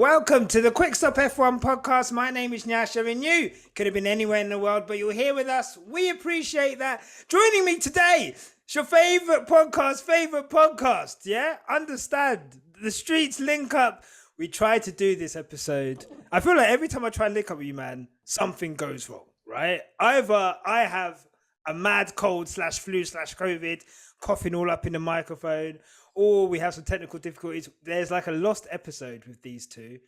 Welcome to the Quick Stop F1 podcast. My name is Nyasha, and you could have been anywhere in the world, but you're here with us. We appreciate that. Joining me today, it's your favorite podcast, yeah? Understand, the streets link up. We tried to do this episode. I feel like every time I try and link up with you, man, something goes wrong, right? Either I have a mad cold /flu/COVID, coughing all up in the microphone, or we have some technical difficulties. There's like a lost episode with these two.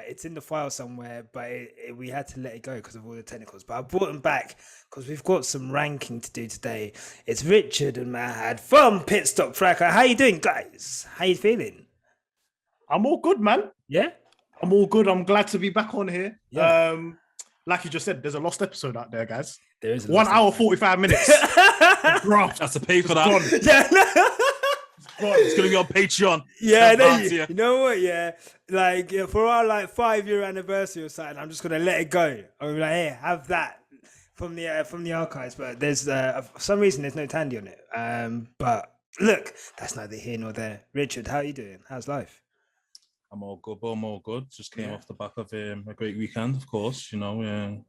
It's in the file somewhere, but we had to let it go because of all the technicals. But I brought them back because we've got some ranking to do today. It's Richard and Mahad from PitstopFracas. How you doing, guys? How you feeling? I'm all good, man. Yeah? I'm all good. I'm glad to be back on here. Yeah. Like you just said, there's a lost episode out there, guys. There is 1 hour, 45 minutes. Bro, that's to pay for that. Gone. Yeah. It's going to be on Patreon. Yeah, you know what? Yeah, like for our 5-year anniversary or something, I'm just gonna let it go. I'm like, hey, have that from the archives. But there's for some reason there's no Tandy on it. But look, that's neither here nor there. Richard, how are you doing? How's life? I'm all good, but I'm all good. Just came off the back of a great weekend, of course. You know,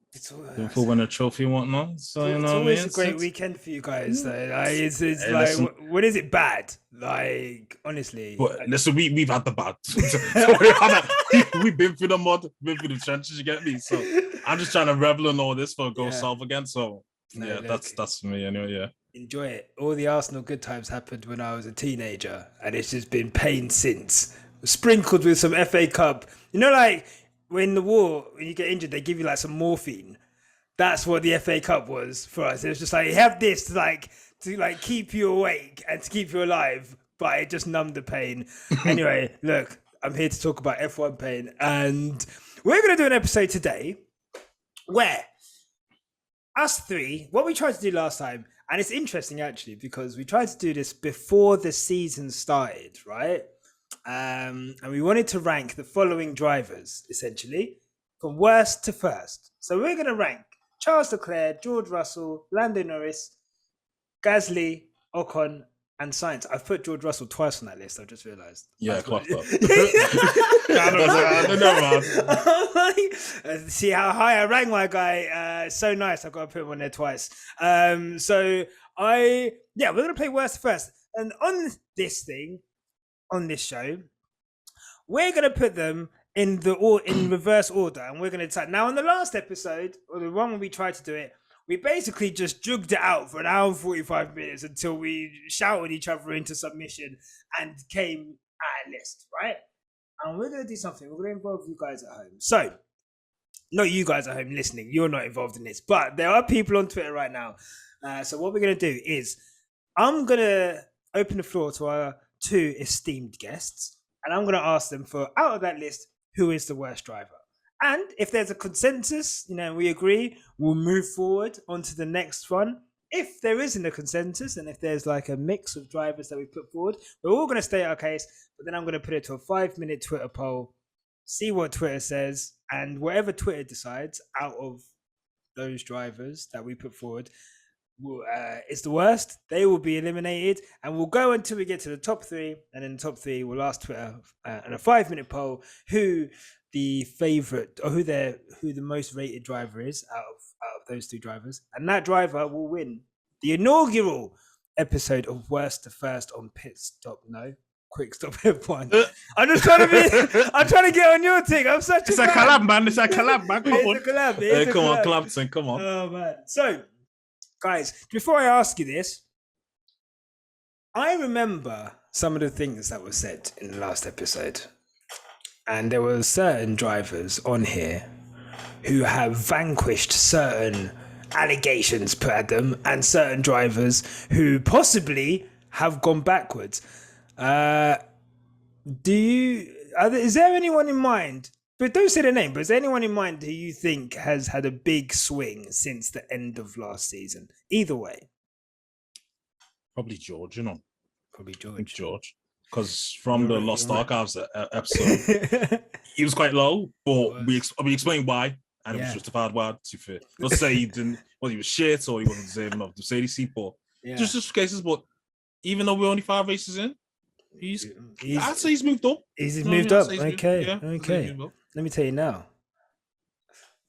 for winning a trophy and whatnot. So it's always a great weekend for you guys. Though. Like, it's hey, like, listen, when is it bad? Like, honestly. But listen, we've had the bad. We've been through the mud, been through the trenches. You get me? So I'm just trying to revel in all this for go south again. So that's for me anyway. Yeah. Enjoy it. All the Arsenal good times happened when I was a teenager, and it's just been pain since. Sprinkled with some FA Cup. You know, like when the war, when you get injured, they give you like some morphine. That's what the FA Cup was for us. It was just like, you have this to keep you awake and to keep you alive, but it just numbed the pain. Anyway, look, I'm here to talk about F1 pain, and we're going to do an episode today where us three, what we tried to do last time, and it's interesting actually because we tried to do this before the season started, right? And we wanted to rank the following drivers, essentially, from worst to first. So we're going to rank Charles Leclerc, George Russell, Lando Norris, Gasly, Ocon, and Sainz. I've put George Russell twice on that list, I've just realised. Yeah, clocked up. See how high I rank my guy. So nice, I've got to put him on there twice. We're going to play worst to first. And on this show, we're going to put them in reverse order, and we're going to decide. Now, on the last episode, or the one when we tried to do it, we basically just jugged it out for an hour and 45 minutes until we shouted each other into submission and came at a list, right? And we're going to do something. We're going to involve you guys at home. So, not you guys at home listening. You're not involved in this, but there are people on Twitter right now. So what we're going to do is I'm going to open the floor to our two esteemed guests, and I'm going to ask them for, out of that list, who is the worst driver. And if there's a consensus, we agree, we'll move forward onto the next one. If there isn't a consensus, and if there's like a mix of drivers that we put forward, we're all going to state our case, but then I'm going to put it to a 5-minute Twitter poll, see what Twitter says, and whatever Twitter decides out of those drivers that we put forward is the worst, they will be eliminated, and we'll go until we get to the top 3, and in the top 3 we'll ask Twitter in a 5-minute poll who the favorite, or who the most rated driver is out of those 2 drivers, and that driver will win the inaugural episode of Worst to First on Quick Stop F1. I'm just trying to get on your thing. I'm such a collab, man. It's a collab, man. Come on. Come on. Oh man. So guys, before I ask you this, I remember some of the things that were said in the last episode. And there were certain drivers on here who have vanquished certain allegations put at them, and certain drivers who possibly have gone backwards. Is there anyone in mind? But don't say the name, but is there anyone in mind who you think has had a big swing since the end of last season? Either way. Probably George, Probably George. George. Because from the Lost Archives episode, he was quite low, but we explained why, and it was justified why, to fit. Not to say he was shit or he wasn't deserving of the Mercedes seat, but just cases. But even though we're only 5 races in, I'd say he's moved up. He's No, moved yeah, I'd up. say he's moved- Okay, yeah, I'd say he's okay. moved up. Let me tell you now.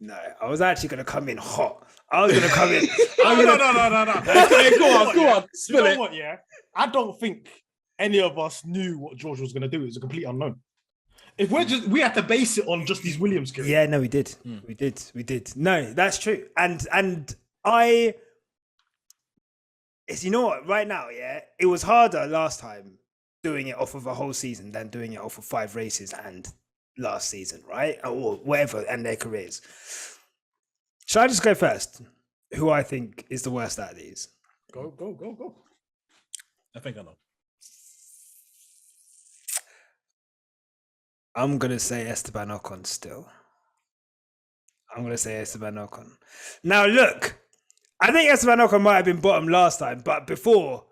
No, I was actually gonna come in hot. I was gonna come in. No. Okay, go on, spill You know it. what? Yeah, I don't think any of us knew what George was going to do. It was a complete unknown. If we had to base it on just these Williams career. Yeah, no, we did. We did. No, that's true. And I, it's, you know what? Right now, yeah, it was harder last time doing it off of a whole season than doing it off of 5 races and last season, right? Or whatever, and their careers. Shall I just go first? Who I think is the worst out of these? Go. I think I know. I'm gonna say Esteban Ocon still. I'm gonna say Esteban Ocon. Now look, I think Esteban Ocon might have been bottom last time, but before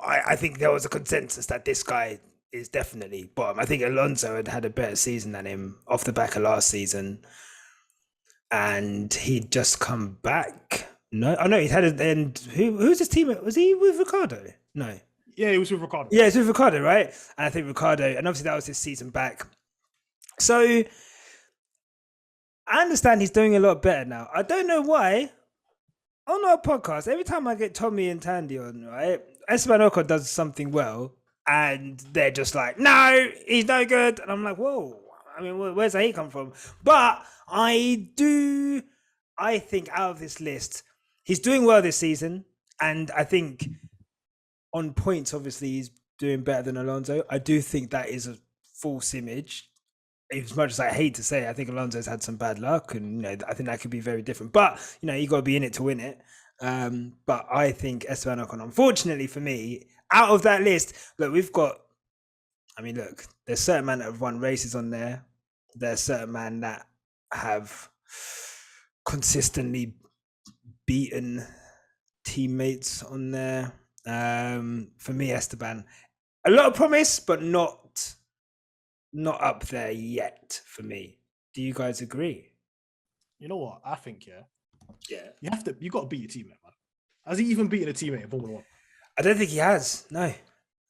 I think there was a consensus that this guy is definitely bottom. I think Alonso had a better season than him off the back of last season, and he'd just come back. No, he'd had a and who's his teammate? Was he with Ricardo? No. Yeah, he was with Ricardo. Yeah, it's with Ricardo, right? And I think Ricardo, and obviously that was his season back. So I understand he's doing a lot better now. I don't know why. On our podcast, every time I get Tommy and Tandy on, right, Esteban Ocon does something well, and they're just like, no, he's no good. And I'm like, whoa, I mean, where's that he come from? But I think out of this list, he's doing well this season, and I think on points, obviously, he's doing better than Alonso. I do think that is a false image. As much as I hate to say it, I think Alonso's had some bad luck, and I think that could be very different. But you got to be in it to win it. But I think Esteban Ocon, unfortunately for me, out of that list, look, we've got. I mean, look, there's certain men that have won races on there. There's certain men that have consistently beaten teammates on there. For me, Esteban, a lot of promise, but not up there yet for me. Do you guys agree? You know what? I think you got to beat your teammate, man. Has he even beaten a teammate in Formula 1? I don't think he has. No,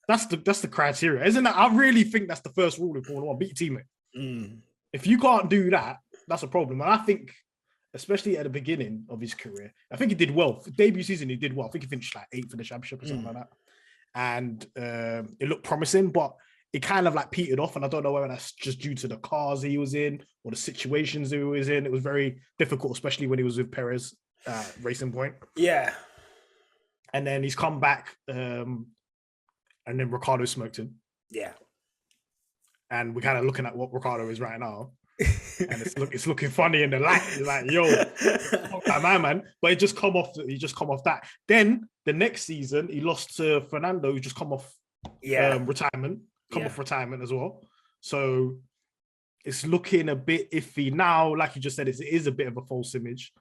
that's the criteria, isn't it? I really think that's the first rule in Formula 1: beat your teammate. If you can't do that, that's a problem. And I think, especially at the beginning of his career, I think he did well. For debut season, he did well. I think he finished like 8th for the championship or something like that. And it looked promising, but it kind of like petered off. And I don't know whether that's just due to the cars he was in or the situations he was in. It was very difficult, especially when he was with Perez Racing Point. Yeah. And then he's come back and then Ricardo smoked him. Yeah. And we're kind of looking at what Ricardo is right now. And it's looking funny in the light. It's like, yo, man. But he just come off that. Then the next season he lost to Fernando, who just come off retirement. Off retirement as well. So it's looking a bit iffy now. Like you just said, it is a bit of a false image.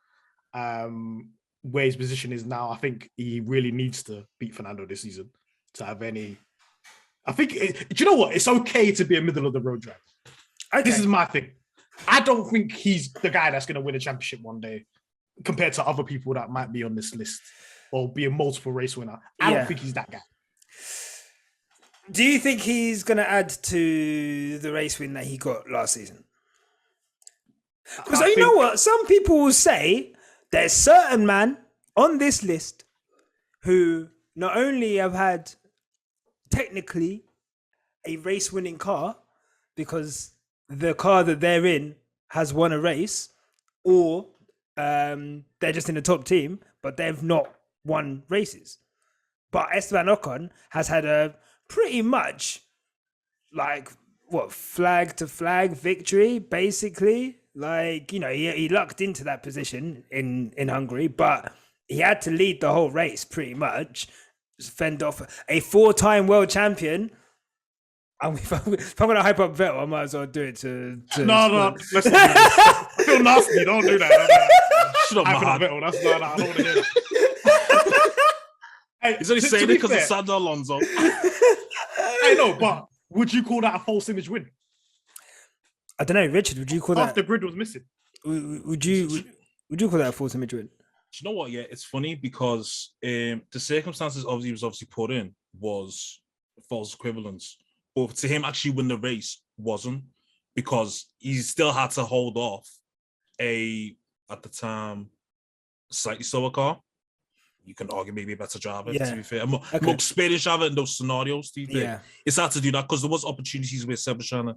Where his position is now, I think he really needs to beat Fernando this season to have any. I think, do you know what? It's okay to be a middle of the road driver. Okay. This is my thing. I don't think he's the guy that's going to win a championship one day compared to other people that might be on this list or be a multiple race winner. I don't think he's that guy. Do you think he's going to add to the race win that he got last season? Because you know what? Some people will say there's certain man on this list who not only have had technically a race-winning car because the car that they're in has won a race, or they're just in the top team, but they've not won races. But Esteban Ocon has had a pretty much flag to flag victory, basically. He lucked into that position in Hungary, but he had to lead the whole race pretty much. Just fend off a 4-time world champion. If I'm going to hype up Vettel, I might as well do it to No, let's not do this. I feel nasty. Don't do that. Shut up, Mahad. Vettel. I don't want to hear that. Hey, he's only saying it because of Sandro Alonso. I know, but would you call that a false image win? I don't know, Richard. Would you call that? Half the grid was missing. Would you call that a false image win? Do you know what? Yeah, it's funny because the circumstances was obviously put in was false equivalence. But to him actually win the race wasn't, because he still had to hold off at the time, slightly slower car. You can argue maybe a better driver, to be fair. A more experienced driver in those scenarios, to be fair. It's hard to do that because there was opportunities where Seb was trying to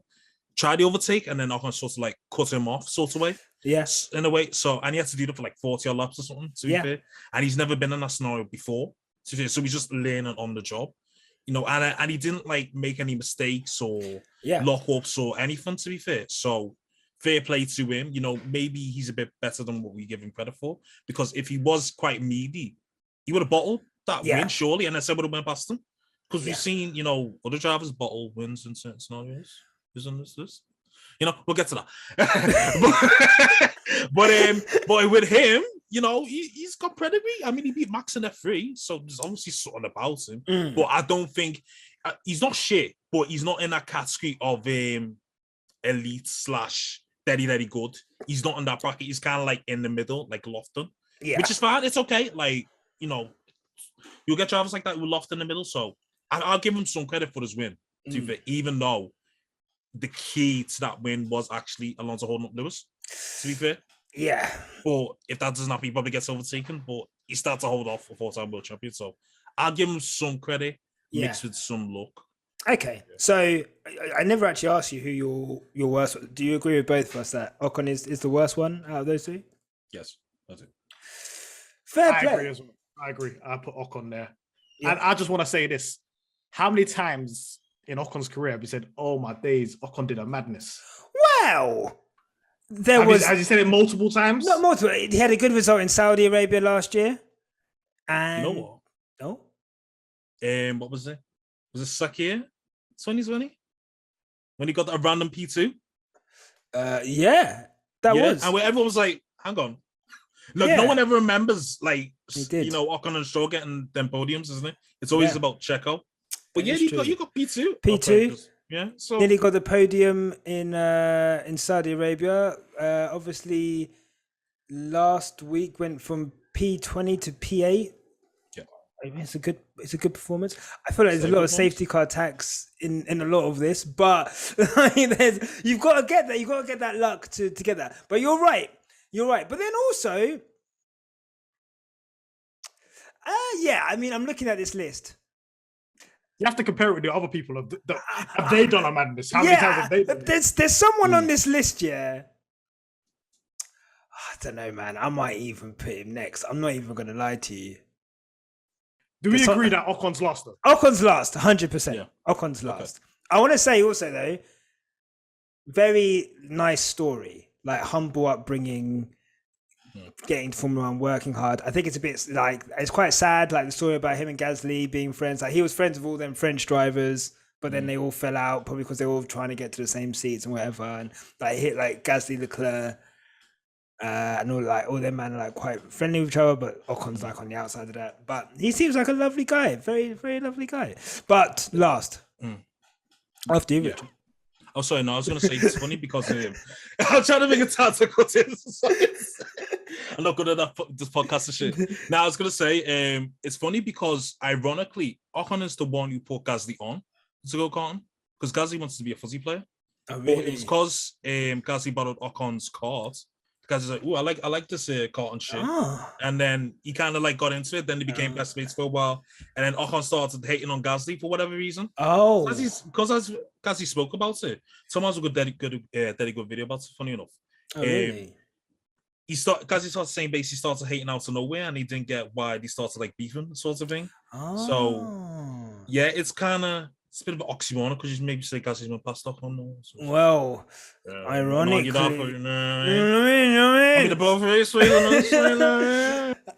try the overtake and then Ocon sort of like cut him off sort of way. Yes. In a way. So, and he had to do that for like 40 odd laps or something, to be fair. And he's never been in that scenario before, to be fair. So he's just learning on the job. You know, and he didn't like make any mistakes or lock-ups or anything, to be fair. So fair play to him. You know, maybe he's a bit better than what we give him credit for, because if he was quite meaty, he would have bottled that win, surely, and I said would have went past him. Because we've seen, you know, other drivers bottle wins in certain scenarios. Isn't this? You know, we'll get to that. but with him, you know, he's got pedigree. I mean, he beat Max in F3, so there's obviously something about him. But I don't think he's not shit, but he's not in that category of elite / very good. He's not in that bracket. He's kind of like in the middle, like Lofton, which is fine. It's okay. Like, you know, you'll get drivers like that who loft in the middle. So I'll give him some credit for his win, even though the key to that win was actually Alonso holding up Lewis, to be fair. Yeah. But if that doesn't happen, he probably gets overtaken. But he starts to hold off a 4-time world champion. So I'll give him some credit mixed with some luck. Okay. So I never actually asked you who your worst. Do you agree with both of us that Ocon is the worst one out of those two? Yes, that's it. Fair play. I agree as well. I agree. I put Ocon there. And I just want to say this. How many times in Ocon's career have you said, oh my days, Ocon did a madness? Wow. Has he said it multiple times? Not multiple. He had a good result in Saudi Arabia last year. And you know what? No? What was it? Was it Sakir 2020? When he got a random P2? Yeah. That was. And where everyone was like, hang on. Look, no one ever remembers, like, you know, Ocon and Stroll getting them podiums, isn't it? It's always about Checo. But you got P2. P2. Yeah. So nearly got the podium in Saudi Arabia. Obviously, last week went from P20 to P8. Yeah. I mean, it's a good performance. I feel like there's a lot of safety car tax in a lot of this, but I mean, you've got to get that. You've got to get that luck to get that. But you're right. But then also, I mean, I'm looking at this list. You have to compare it with the other people. Have they done a madness? How many times have they done it? There's someone on this list, I don't know, man. I might even put him next. I'm not even going to lie to you. Do we agree that Ocon's last, though? Ocon's last, 100%. Yeah. Ocon's last. I want to say also, though, very nice story. Like, humble upbringing, getting to Formula One, working hard. I think it's a bit like, it's quite sad, like the story about him and Gasly being friends. Like, he was friends with all them French drivers, but then they all fell out, probably because they were all trying to get to the same seats and whatever. And like, hit like Gasly, Leclerc, and all them man are like quite friendly with each other, but Ocon's like on the outside of that. But he seems like a lovely guy, very, very lovely guy. But last, after you, Richard. Oh, sorry, no, I was going to say it's funny because I'm trying to make it hard to cut in. I'm not good at this podcast and shit. Now, I was going to say it's funny because, ironically, Ocon is the one who put Gasly on to go kart because Gasly wants to be a fuzzy player. Oh, really? But it was because Gasly borrowed Ocon's kart. Gasly's like, oh, I like this kart and shit. Oh. And then he kind of like got into it. Then they became best mates for a while. And then Ocon started hating on Gasly for whatever reason. Oh. Because as Gasly spoke about it, someone's a good video about it, funny enough. Oh, really? Gasly started saying basically started hating out of nowhere and he didn't get why he started like beefing sort of thing. Oh. So, yeah, it's a bit of an oxymoron because you maybe say Gasly's been passed off on there. So. Well, ironically. I mean, the both race.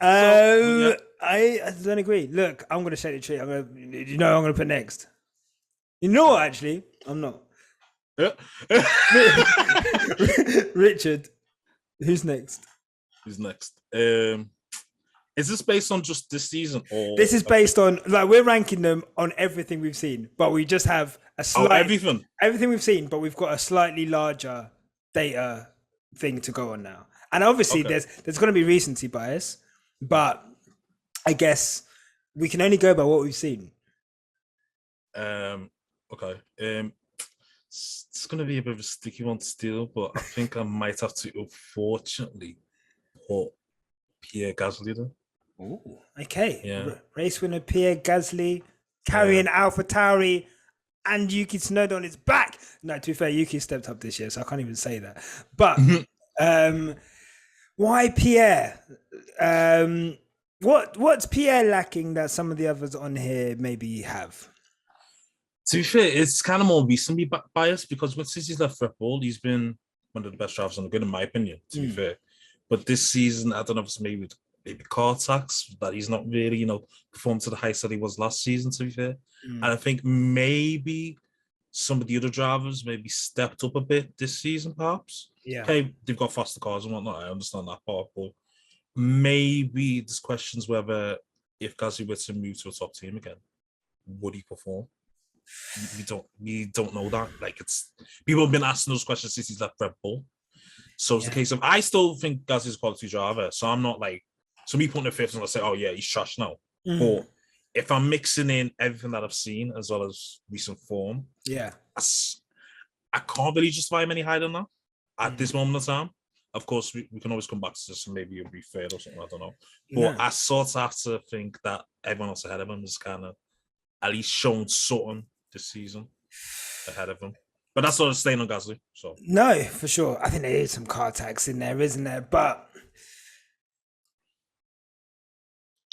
I don't agree. Look, I'm going to shake the tree. I'm going to put next. You know what, actually? I'm not. Richard, who's next? Who's next? Is this based on just this season? Or this is based on, like, we're ranking them on everything we've seen, but we just have a slight... Everything we've seen, but we've got a slightly larger data thing to go on now. And obviously there's going to be recency bias, but I guess we can only go by what we've seen. Okay. It's going to be a bit of a sticky one still, but I think I might have to, unfortunately, put Pierre Gasly there. Ooh, okay. Yeah. Race winner Pierre Gasly carrying AlphaTauri and Yuki Tsunoda on his back. No, to be fair, Yuki stepped up this year, so I can't even say that. But why Pierre? What's Pierre lacking that some of the others on here maybe have? To be fair, it's kind of more recently biased because since he's left Red Bull, he's been one of the best drivers on the grid, in my opinion, to be fair. But this season, I don't know if it's maybe car tax, that he's not really, performed to the heights that he was last season, to be fair. And I think maybe some of the other drivers maybe stepped up a bit this season, perhaps. Yeah. Okay, they've got faster cars and whatnot. I understand that part, but maybe there's questions whether if Gasly were to move to a top team again, would he perform? We don't know that. Like, it's people have been asking those questions since he's left Red Bull. So it's the case of, I still think Gasly's a quality driver. So I'm not like, so me putting the fifth and I'll say, oh yeah, he's trash now. But if I'm mixing in everything that I've seen as well as recent form, I can't really justify him any higher than that at this moment of time. Of course, we can always come back to this and maybe it'll be fair or something, I don't know. But I sort of have to think that everyone else ahead of him is kind of at least shown something this season ahead of him. But that's sort of staying on Gasly. So no, for sure. I think there is some car tax in there, isn't there? But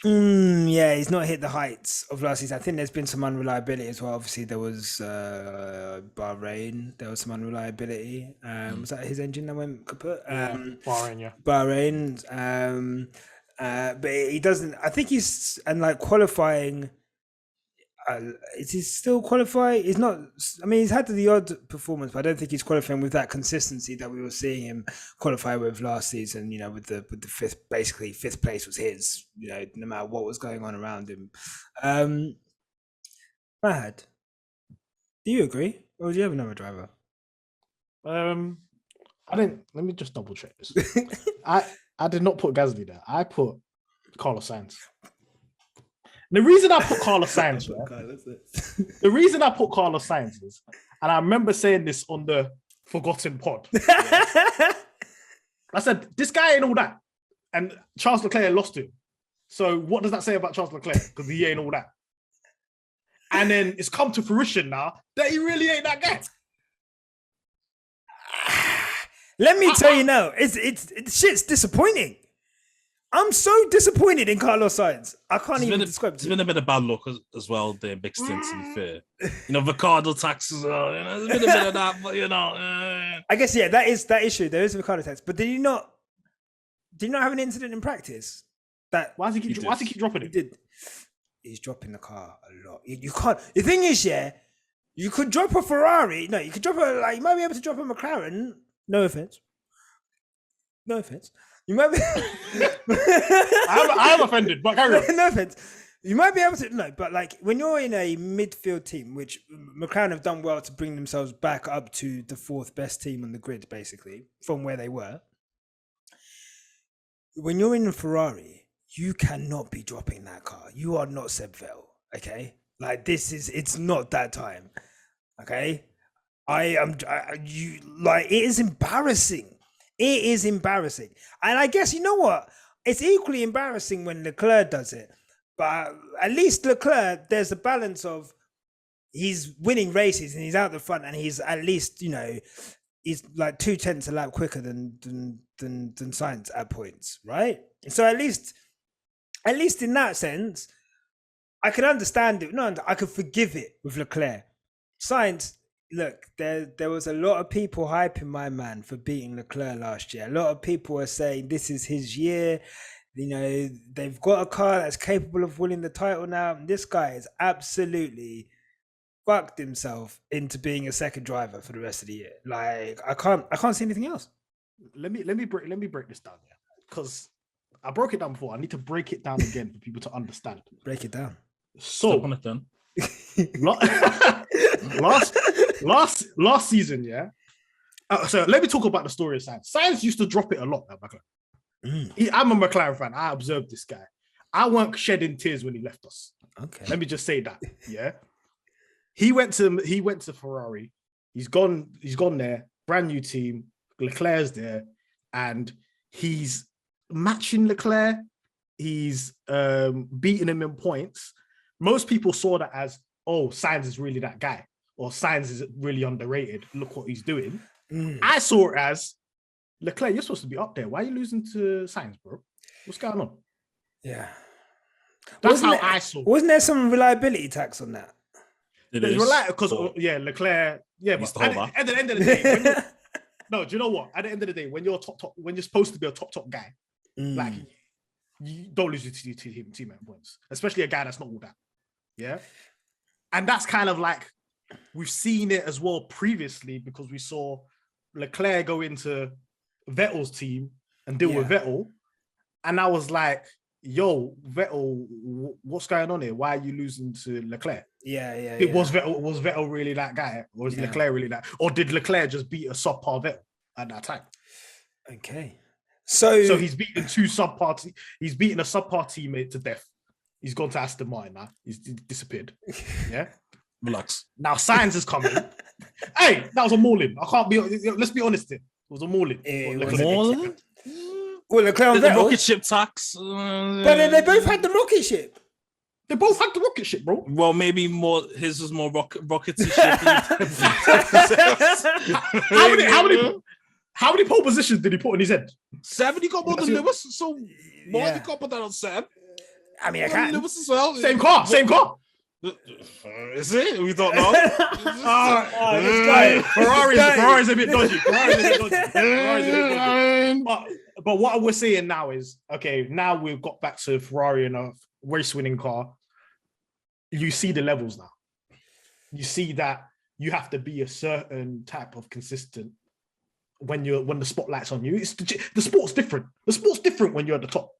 he's not hit the heights of last season. I think there's been some unreliability as well. Obviously, there was Bahrain. There was some unreliability. Was that his engine that went kaput? Bahrain, yeah. Bahrain. But he doesn't. I think he's qualifying. Is he still qualifying? He's not. I mean, he's had the odd performance, but I don't think he's qualifying with that consistency that we were seeing him qualify with last season. With the fifth place was his. No matter what was going on around him. Mahad, do you agree, or do you have another driver? I didn't. Let me just double check this. I did not put Gasly there. I put Carlos Sainz. The reason I put Carlos Sainz, the reason I put Carlos Sainz is, and I remember saying this on the Forgotten Pod. I said, this guy ain't all that. And Charles Leclerc lost him. So what does that say about Charles Leclerc? Because he ain't all that. And then it's come to fruition now that he really ain't that guy. Let me tell you now, it's shit's disappointing. I'm so disappointed in Carlos Sainz. I can't even describe it. It's been a bit of bad luck as well, there mixed in, to be fair. Ricardo tax as well. There's been a bit of that, but I guess that is that issue. There is a Ricardo tax, but did you not have an incident in practice? Why does he keep dropping it? He did. He's dropping the car a lot. You can't. The thing is, you could drop a Ferrari. No, you could drop you might be able to drop a McLaren. No offense. You might be. I am offended, but carry on. No offense. You might be able to but when you're in a midfield team, which McLaren have done well to bring themselves back up to the fourth best team on the grid, basically from where they were. When you're in a Ferrari, you cannot be dropping that car. You are not Seb Vettel, okay? It's not that time, okay? It is embarrassing. It is embarrassing. And I guess, you know what? It's equally embarrassing when Leclerc does it. But at least Leclerc, there's a balance of he's winning races and he's out the front and he's at least, he's like 0.2 a lap quicker than Sainz at points, right? So at least in that sense, I can understand it. No, I could forgive it with Leclerc. Sainz, look, there was a lot of people hyping my man for beating Leclerc last year. A lot of people are saying this is his year. They've got a car that's capable of winning the title now. And this guy has absolutely fucked himself into being a second driver for the rest of the year. I can't see anything else. Let me break this down, because I broke it down before. I need to break it down again for people to understand. Break it down. So last season, so let me talk about the story of Sainz. Sainz used to drop it a lot at McLaren. I'm a McLaren fan. I observed this guy. I weren't shedding tears when he left us. Okay. Let me just say that. he went to Ferrari. He's gone there, brand new team. Leclerc's there, and he's matching Leclerc. He's beating him in points. Most people saw that as, oh, Sainz is really that guy, or Sainz is really underrated. Look what he's doing. I saw it as, Leclerc, you're supposed to be up there. Why are you losing to Sainz, bro? What's going on? Yeah. That's how I saw it. Wasn't there some reliability tax on that? Because Leclerc, but at the end of the day, no, do you know what? At the end of the day, when you're top, when you're supposed to be a top guy, like, you don't lose your teammate points, especially a guy that's not all that. Yeah. And that's kind of like, we've seen it as well previously, because we saw Leclerc go into Vettel's team and deal with Vettel. And I was like, yo, Vettel, what's going on here? Why are you losing to Leclerc? Was Vettel really that guy? Or was Leclerc really that? Or did Leclerc just beat a subpar Vettel at that time? Okay. So he's beaten he's beaten a subpar teammate to death. He's gone to Aston Martin now. He's disappeared. Yeah. Relax. Now Sainz is coming. Hey, that was a mauling. Let's be honest here. It was a mauling. Mauling? Well, Leclerc and Vettel. Rocket ship tax. But they both had the rocket ship. They both had the rocket ship, bro. Well, maybe his was more rockety ship. How many pole positions did he put on his head? 7. He got more than Lewis. So why did he put that on 7? I mean, I can't. Lewis as well. Same car. Is it? We don't know. Ferrari's a bit dodgy. But what we're seeing now is, okay, now we've got back to Ferrari in a race-winning car. You see the levels now. You see that you have to be a certain type of consistent when the spotlight's on you. The sport's different. The sport's different when you're at the top.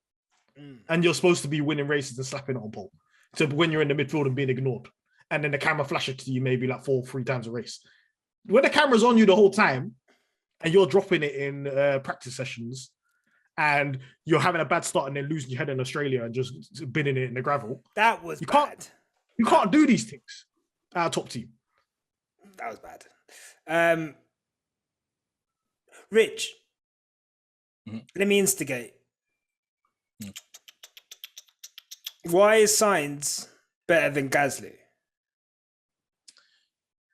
And you're supposed to be winning races and slapping it on pole. So when you're in the midfield and being ignored, and then the camera flashes to you maybe like 3 times a race. When the camera's on you the whole time, and you're dropping it in practice sessions, and you're having a bad start and then losing your head in Australia and just binning it in the gravel. That was bad. You can't do these things at a top team. That was bad. Rich, let me instigate. Why is Sainz better than Gasly?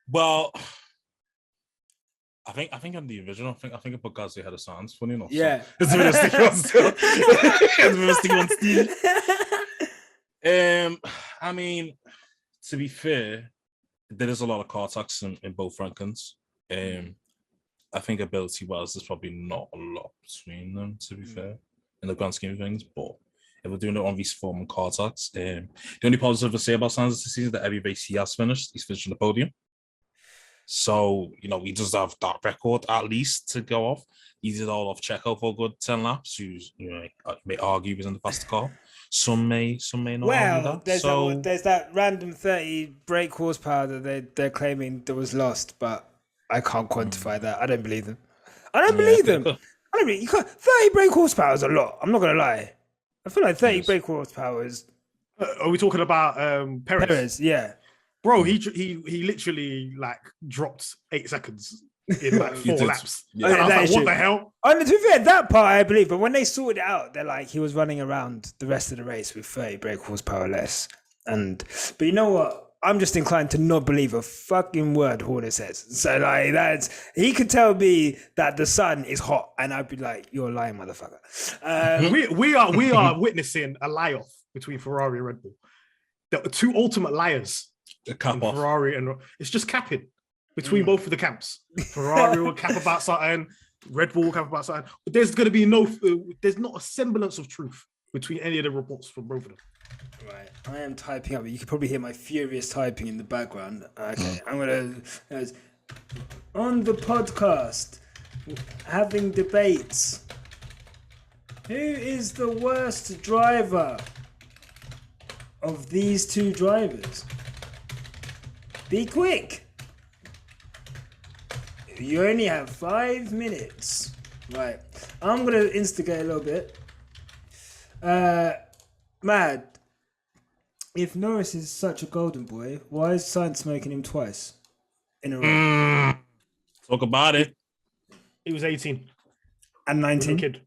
Well, I think I'm the original. I think I put Gasly ahead of Sainz. Funny enough. Yeah. So it's a bit of sticky one still. I mean, to be fair, there is a lot of car tax in both rankings. I think ability-wise, there's probably not a lot between them, to be fair, in the grand scheme of things. But if we're doing it on race form and car tax, the only positive to say about Sainz this season is that every race he has finished, he's finished on the podium. So, he does have that record at least to go off. He did all off Checo for a good 10 laps, who's, you may argue was in the faster car. Some may not argue that. There's that random 30 brake horsepower that they're claiming that was lost, but I can't quantify that. I don't believe them. You can't. 30 brake horsepower is a lot. I'm not gonna lie. I feel like 30 brake horsepower is. Are we talking about Perez? Perez, yeah. Bro, he literally like dropped 8 seconds in like 4 laps. Yeah. And I was like, what the hell? And to be fair, that part I believe, but when they sorted it out, they're like he was running around the rest of the race with 30 brake horsepower less. But you know what? I'm just inclined to not believe a fucking word Horner says. So like he could tell me that the sun is hot, and I'd be like, "You're lying, motherfucker." We are witnessing a lie-off between Ferrari and Red Bull. The 2 ultimate liars. Ferrari and it's just capping between both of the camps. Ferrari will cap about something, Red Bull will cap about something. But there's going to be there's not a semblance of truth between any of the reports from both of them. Right, I am typing up. You can probably hear my furious typing in the background. Okay, I'm gonna on the podcast having debates. Who is the worst driver of these 2 drivers? Be quick. You only have 5 minutes. Right, I'm gonna instigate a little bit. Mad. if Norris is such a golden boy, why is Sainz smoking him twice in a row? Talk about it. He was 18 And 19. kid.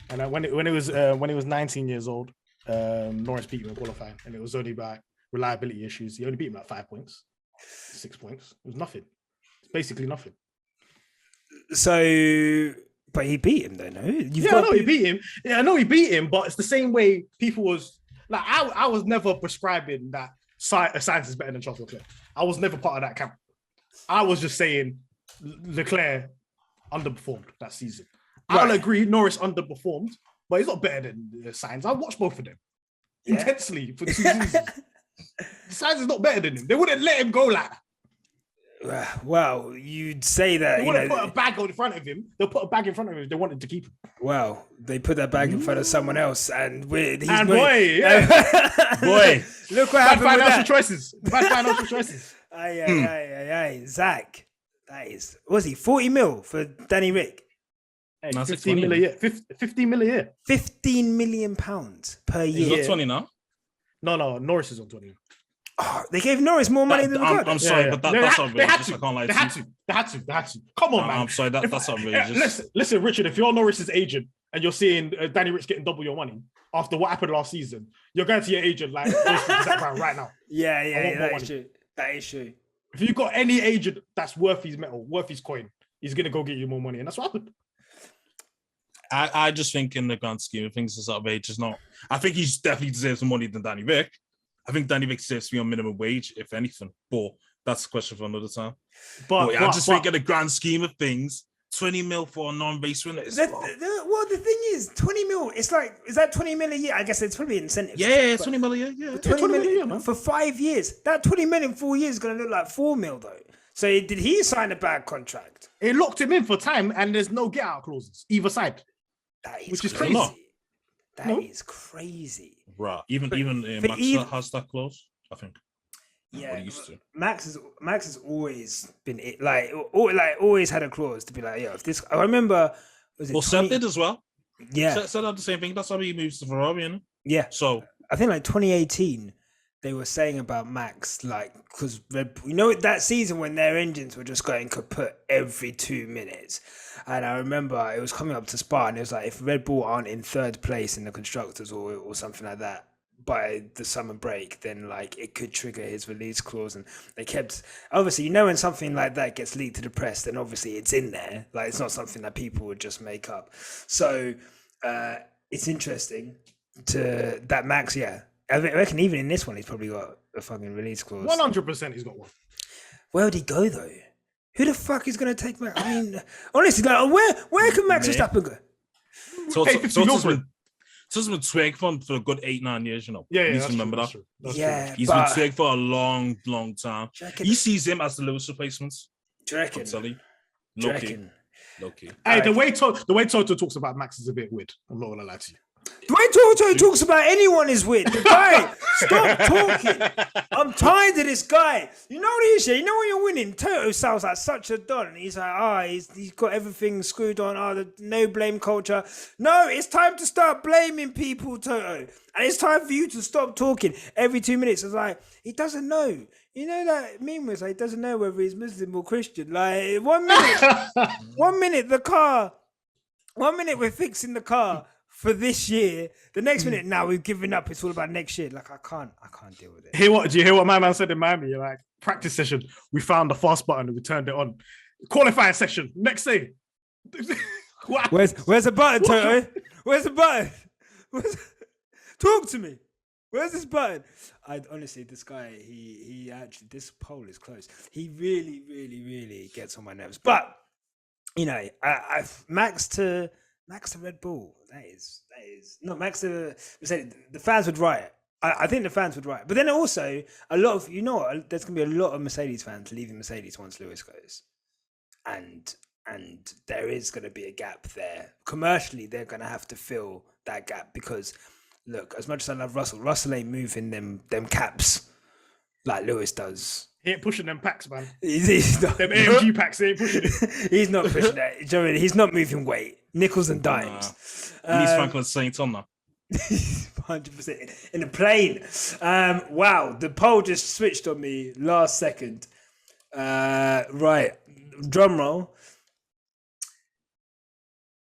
And when he was 19 years old, Norris beat him in qualifying, and it was only by reliability issues. He only beat him at 5 points, 6 points. It was nothing. It's basically nothing. So, but he beat him though, no? I know he beat him. Yeah, I know he beat him, but it's the same way people was like, I was never prescribing that Sainz is better than Charles Leclerc. I was never part of that camp. I was just saying Leclerc underperformed that season. Right. I'll agree Norris underperformed, but he's not better than Sainz. I watched both of them intensely for 2 seasons. Sainz is not better than him. They wouldn't let him go like that. Well, you'd say that. They wouldn't put a bag in front of him. They'll put a bag in front of him if they wanted to keep him. Well, they put that bag in front of someone else, and boy, look what happened with that. Choices. Bad financial choices. Zach, that is, was he 40 mil for Danny Rick? Hey, 15 million a year. 15 million a year. 15 million pounds per year. He's on 20 now. No, Norris is on 20. Oh, they gave Norris more money than Leclerc. I'm sorry, but that's outrageous. I can't lie They had to. Come on, man. I'm sorry, that's outrageous. Listen, Richard, if you're Norris's agent and you're seeing Danny Rick's getting double your money after what happened last season, you're going to your agent like, Zach Brown right now. Yeah, that is true. That is true. If you've got any agent that's worth his metal, worth his coin, he's going to go get you more money. And that's what happened. I just think in the grand scheme of things, it's outrageous. Not. I think he definitely deserves more money than Danny Rick. I think Danny Rick deserves to be on minimum wage, if anything. But that's a question for another time. But I just think in the grand scheme of things, 20 mil for a non-race winner is... The thing is, 20 mil, it's like, is that 20 mil a year? I guess it's probably incentives. Yeah, 20 mil a year, yeah. 20 million a year, man. For 5 years. That 20 million in 4 years is going to look like 4 mil, though. So did he sign a bad contract? It locked him in for time, and there's no get-out clauses, either side. That is which is crazy. crazy. That is crazy. Right. Even Max has that clause, I think. Yeah, used to. Max has always been always had a clause to be like, yeah, if this. I remember. Seb did as well. Yeah, Seb had the same thing. That's how he moves to Ferrari, isn't it? Yeah. So I think like 2018, they were saying about Max, like, because that season when their engines were just going kaput every 2 minutes, and I remember it was coming up to Spa, and it was like, if Red Bull aren't in third place in the constructors or something like that by the summer break, then like it could trigger his release clause. And they kept, obviously, when something like that gets leaked to the press, then obviously it's in there. Like, it's not something that people would just make up. So it's interesting that Max, I reckon even in this one, he's probably got a fucking release clause. 100% he's got one. Where would he go, though? Who the fuck is going to take Max? I mean, honestly, like, where can Max Verstappen go? He's been twig for a good 8-9 years, you know. Yeah, you remember that. Yeah, he's been twig for a long time. He sees him as the Lewis replacement. Do you reckon? Low key. Hey, the way Toto talks about Max is a bit weird. I'm not gonna lie to you. The way Toto talks about anyone is weird. The guy, stop talking. I'm tired of this guy. You know what he is? You know when you're winning, Toto sounds like such a don. He's like, he's got everything screwed on. The no blame culture. No, it's time to start blaming people, Toto. And it's time for you to stop talking every 2 minutes. It's like, he doesn't know. You know that meme was like, he doesn't know whether he's Muslim or Christian. Like, 1 minute, we're fixing the car for this year. The next minute, now we've given up. It's all about next year. Like, I can't deal with it. Do you hear what my man said in Miami? You're like, practice session, we found the fast button and we turned it on. Qualifying session, next thing. Where's the button, Toto? Where's the button? Talk to me. Where's this button? Honestly, this guy, he actually, this poll is close. He really, really, really gets on my nerves. But, Max to Red Bull, that is not Max to Mercedes. The fans would riot. I think the fans would riot. But then also, a lot of, there's going to be a lot of Mercedes fans leaving Mercedes once Lewis goes. And there is going to be a gap there. Commercially, they're going to have to fill that gap because, look, as much as I love Russell ain't moving them caps like Lewis does. He ain't pushing them packs, man. He's not. Them AMG packs, he ain't pushing it. He's not pushing that. Do you know what I mean? He's not moving weight. Nickels and dimes. He's Franklin Saints on that. 100% in a plane. Wow, the poll just switched on me last second. Right, drum roll.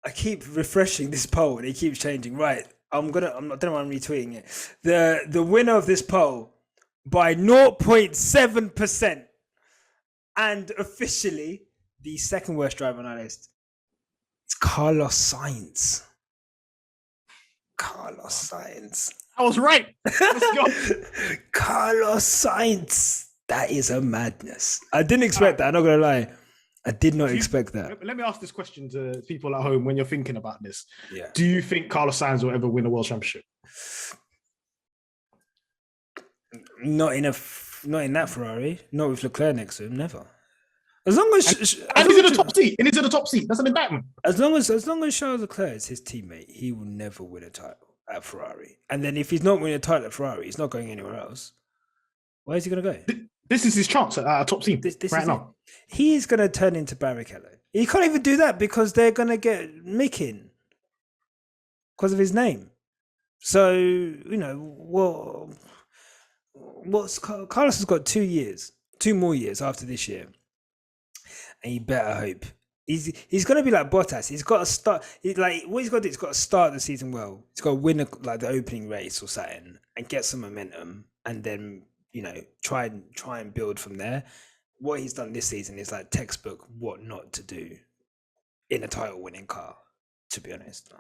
I keep refreshing this poll and it keeps changing. Right, I don't know why I'm retweeting it. The winner of this poll by 0.7% and officially the second worst driver on our list. It's Carlos Sainz. Carlos Sainz. I was right. Let's go. Carlos Sainz. That is a madness. I didn't expect that. I'm not gonna lie. I did not expect that. Let me ask this question to people at home when you're thinking about this. Yeah. Do you think Carlos Sainz will ever win a world championship? Not in that Ferrari. Not with Leclerc next to him. Never. As long as he's in the top seat. And he's in the top seat. That's an indictment. As long as Charles Leclerc is his teammate, he will never win a title at Ferrari. And then if he's not winning a title at Ferrari, he's not going anywhere else. Where is he going to go? This is his chance at a top team this right now. He is going to turn into Barrichello. He can't even do that because they're going to get Mick in because of his name. So, Carlos has got 2 more years after this year. And you better hope. He's going to be like Bottas. He's got to start. What he's got to do, he's got to start the season well. He's got to win the opening race or something and get some momentum and then, try and build from there. What he's done this season is like textbook what not to do in a title-winning car, to be honest.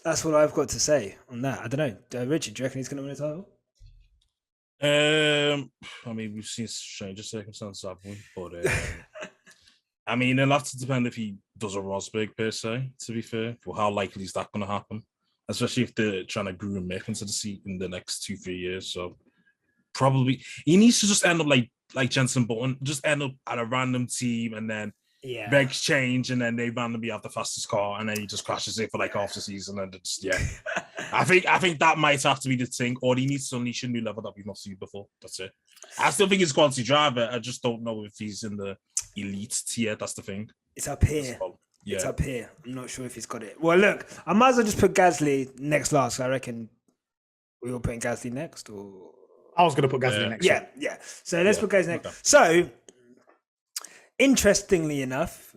That's what I've got to say on that. I don't know. Richard, do you reckon he's going to win a title? I mean, we've seen stranger circumstances happen, but I mean, it'll have to depend if he does a Rosberg per se, to be fair. Well, how likely is that going to happen? Especially if they're trying to groom Mick into the seat in the next 2-3 years. So probably he needs to just end up like Jenson Button, just end up at a random team and then regs change and then they randomly have the fastest car and then he just crashes it for like half the season and it's I think that might have to be the thing, or he needs to unleash a new level that we've not seen before. That's it. I still think he's a quality driver. I just don't know if he's in the elite tier. That's the thing. It's up here. It's up here. I'm not sure if he's got it. Well, look, I might as well just put Gasly next last. I reckon we were putting Gasly next, or I was going to put Gasly next. Yeah. So let's put Gasly next. Okay. So, interestingly enough,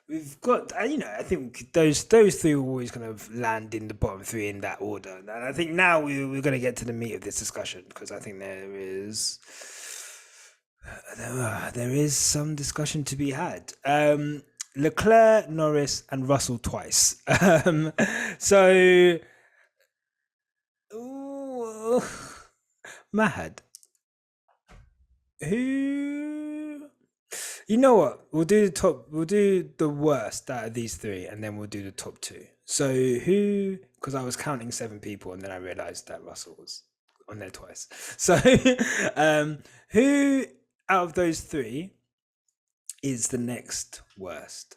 we've got, I think those three will always kind of land in the bottom three in that order. And I think now we're going to get to the meat of this discussion because I think there is some discussion to be had. Leclerc, Norris, and Russell twice. Mahad, who, you know what? We'll do the worst out of these three, and then we'll do the top two. So who? Because I was counting 7 people, and then I realized that Russell was on there twice. So, who out of those three is the next worst?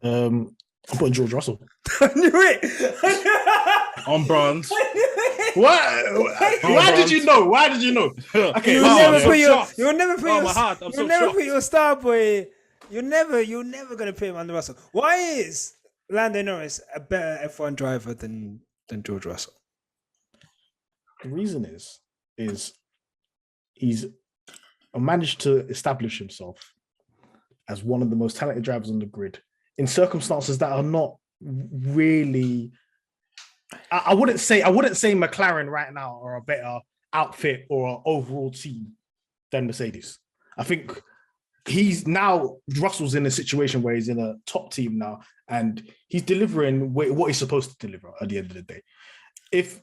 I'm putting George Russell. I knew it. On bronze. What? Why did you know? Okay, you'll never put your star boy. You're never gonna put him under Russell. Why is Lando Norris a better F1 driver than George Russell? The reason is he's managed to establish himself as one of the most talented drivers on the grid in circumstances that are not really. I wouldn't say McLaren right now are a better outfit or an overall team than Mercedes. I think Russell's in a situation where he's in a top team now and he's delivering what he's supposed to deliver at the end of the day. If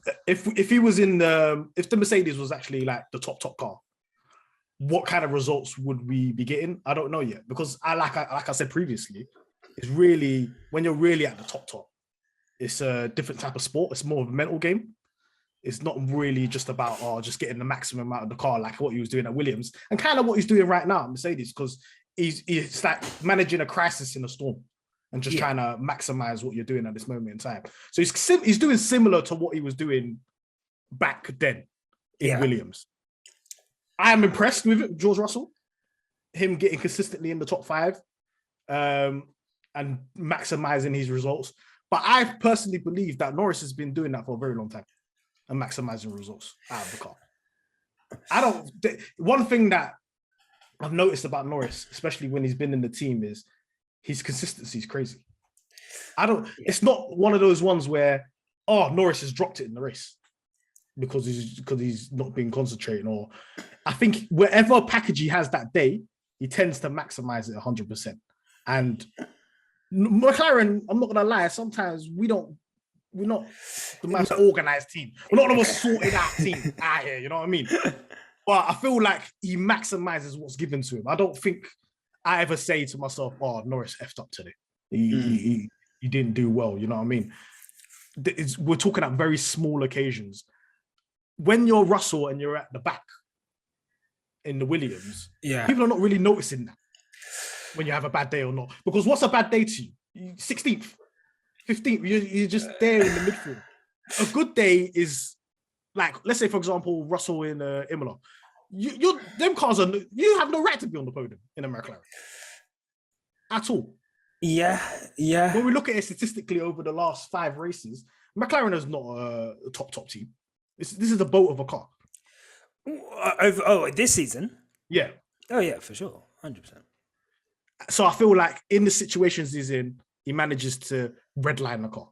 he was if the Mercedes was actually like the top car, what kind of results would we be getting? I don't know yet, because like I said previously, it's really, when you're really at the top, it's a different type of sport. It's more of a mental game. It's not really just about just getting the maximum out of the car, like what he was doing at Williams, and kind of what he's doing right now at Mercedes, because it's like managing a crisis in a storm and just trying to maximize what you're doing at this moment in time. So he's doing similar to what he was doing back then in Williams. I am impressed with George Russell, him getting consistently in the top 5 and maximizing his results. But I personally believe that Norris has been doing that for a very long time and maximizing results out of the car. One thing that I've noticed about Norris, especially when he's been in the team, is his consistency is crazy. It's not one of those ones where, Norris has dropped it in the race because he's not been concentrating. Or I think wherever package he has that day, he tends to maximize it 100%. And McLaren, I'm not gonna lie, sometimes we're not the most organized team. We're not the most sorted out team out here, you know what I mean? But I feel like he maximizes what's given to him. I don't think I ever say to myself, Norris effed up today. He didn't do well, you know what I mean? We're talking about very small occasions. When you're Russell and you're at the back in the Williams, people are not really noticing that when you have a bad day or not. Because what's a bad day to you? 16th, 15th, you're just there in the midfield. A good day is like, let's say, for example, Russell in Imola. Them cars you have no right to be on the podium in a McLaren at all. Yeah. When we look at it statistically over the last 5 races, McLaren is not a top team. This is a boat of a car. This season? Yeah. Oh, yeah, for sure. 100%. So I feel like in the situations he's in, he manages to redline the car.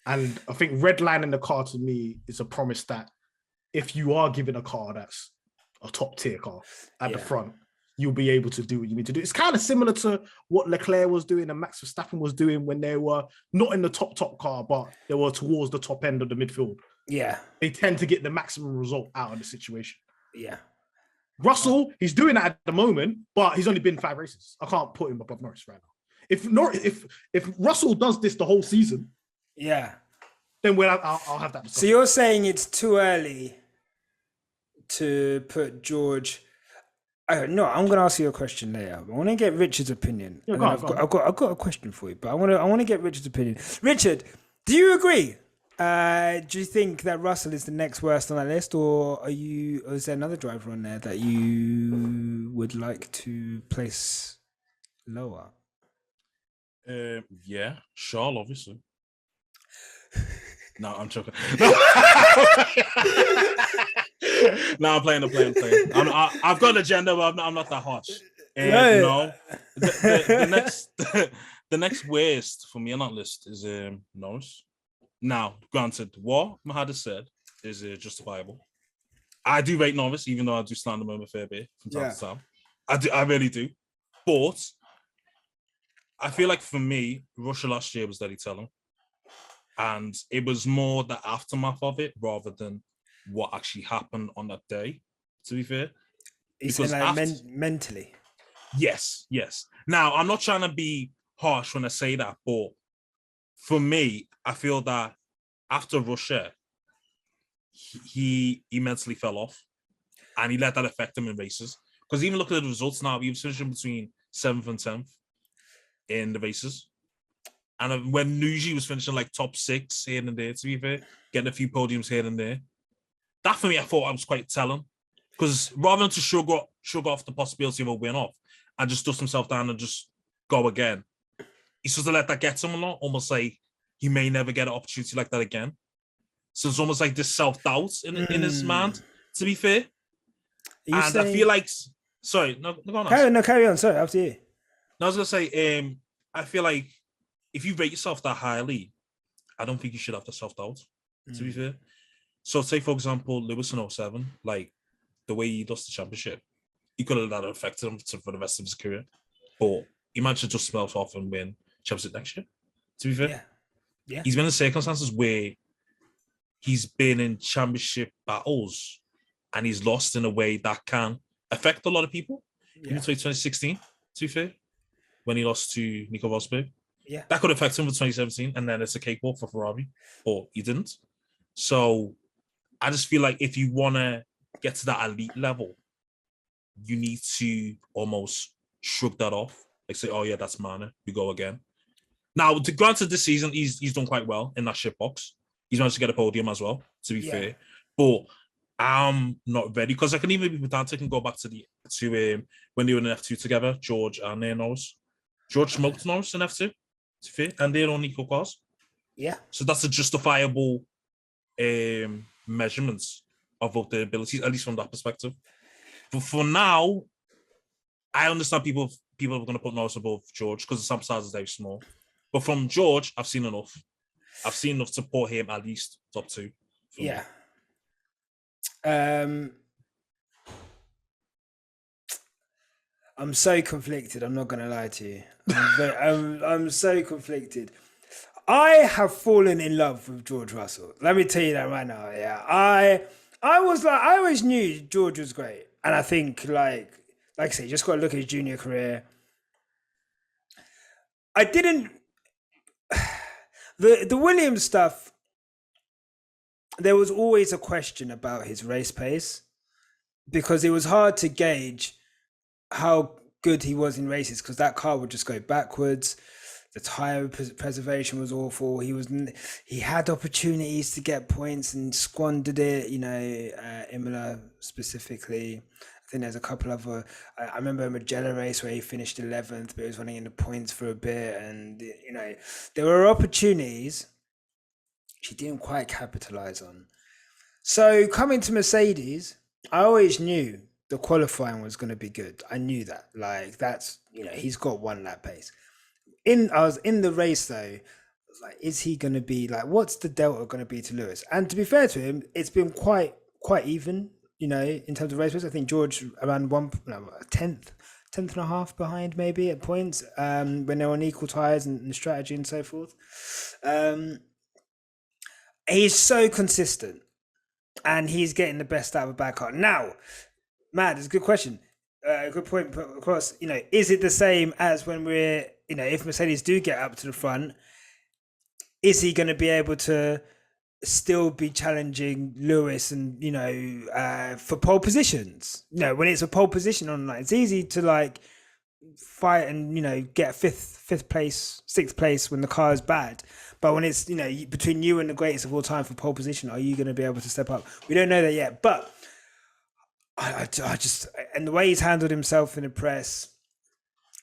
And I think redlining the car to me is a promise that if you are given a car that's a top tier car at the front, you'll be able to do what you need to do. It's kind of similar to what Leclerc was doing and Max Verstappen was doing when they were not in the top car, but they were towards the top end of the midfield. Yeah. They tend to get the maximum result out of the situation. Yeah. Russell, he's doing that at the moment, but he's only been 5 races. I can't put him above Norris right now. If Russell does this the whole season, then I'll have that. So you're saying it's too early to put George. No, I'm going to ask you a question later. I want to get Richard's opinion. Yeah, I've got a question for you, but I want to get Richard's opinion. Richard, do you agree? Do you think that Russell is the next worst on that list, or is there another driver on there that you would like to place lower? Yeah, Charles, obviously. No, I'm joking. No, I'm playing. I've got an agenda, but I'm not that harsh. No, the next worst for me on that list is Norris. Now, granted, what Mahad has said is justifiable. I do rate Norris, even though I do slander him a fair bit from time to time. I really do. But I feel like for me, Russia last year was deadly telling. And it was more the aftermath of it rather than what actually happened on that day, to be fair. Because like mentally. Yes. Now, I'm not trying to be harsh when I say that, but for me, I feel that after Russia, he mentally fell off and he let that affect him in races. Because even looking at the results now, he was finishing between 7th and 10th in the races. And when Nuji was finishing like top 6 here and there, to be fair, getting a few podiums here and there, that for me, I thought I was quite telling. Because rather than to shrug off the possibility of a win-off and just dust himself down and just go again, he's supposed to let that get to him a lot, almost like he may never get an opportunity like that again. So it's almost like this self-doubt in his mind, to be fair. I feel like... Sorry, no, go on. Carry on. Sorry, after you. No, I was going to say, I feel like if you rate yourself that highly, I don't think you should have the self-doubt, to be fair. So say, for example, Lewis in 07, like the way he lost the championship, he could have let it affect him for the rest of his career. But he managed to just smell off and win championship next year, to be fair. Yeah. He's been in circumstances where he's been in championship battles and he's lost in a way that can affect a lot of people. Even 2016, to be fair, when he lost to Nico Rosberg. Yeah. That could affect him for 2017, and then it's a cakewalk for Ferrari, or he didn't. So I just feel like if you want to get to that elite level, you need to almost shrug that off. Like say, oh yeah, that's mine. We go again. Now, granted, this season, he's done quite well in that shit box. He's managed to get a podium as well, to be fair. But I'm not ready, because I can even be pedantic and go back to when they were in F2 together, George and Norris. George smoked Norris in F2. And they're on equal cars. Yeah. So that's a justifiable measurements of both their abilities, at least from that perspective. But for now, I understand people are going to put Norris above George because the sample size is very small. But from George, I've seen enough. I've seen enough to put him at least top 2. Yeah. I'm so conflicted. I'm not going to lie to you. I'm so conflicted. I have fallen in love with George Russell. Let me tell you that right now. Yeah, I always knew George was great, and I think like I say, you just got to look at his junior career. I didn't the Williams stuff. There was always a question about his race pace because it was hard to gauge how good he was in races because that car would just go backwards. The tire preservation was awful. He had opportunities to get points and squandered it. Imola specifically. I think there's a couple of. I remember a Mugello race where he finished 11th, but he was running in the points for a bit, and there were opportunities she didn't quite capitalize on. So coming to Mercedes, I always knew the qualifying was going to be good. I knew that. Like that's he's got 1 lap pace. I was in the race though. I was like, is he going to be like? What's the delta going to be to Lewis? And to be fair to him, it's been quite even. In terms of race pace, I think George around 10th and a half behind maybe at points when they're on equal tires and strategy and so forth. He's so consistent, and he's getting the best out of a bad car. Now, Matt, it's a good question. Good point put across. Is it the same as when we're, if Mercedes do get up to the front, is he going to be able to still be challenging Lewis and, for pole positions? When it's a pole position on it's easy to fight and, get fifth place, 6th place when the car is bad. But when it's, between you and the greatest of all time for pole position, are you going to be able to step up? We don't know that yet, but I just, and the way he's handled himself in the press,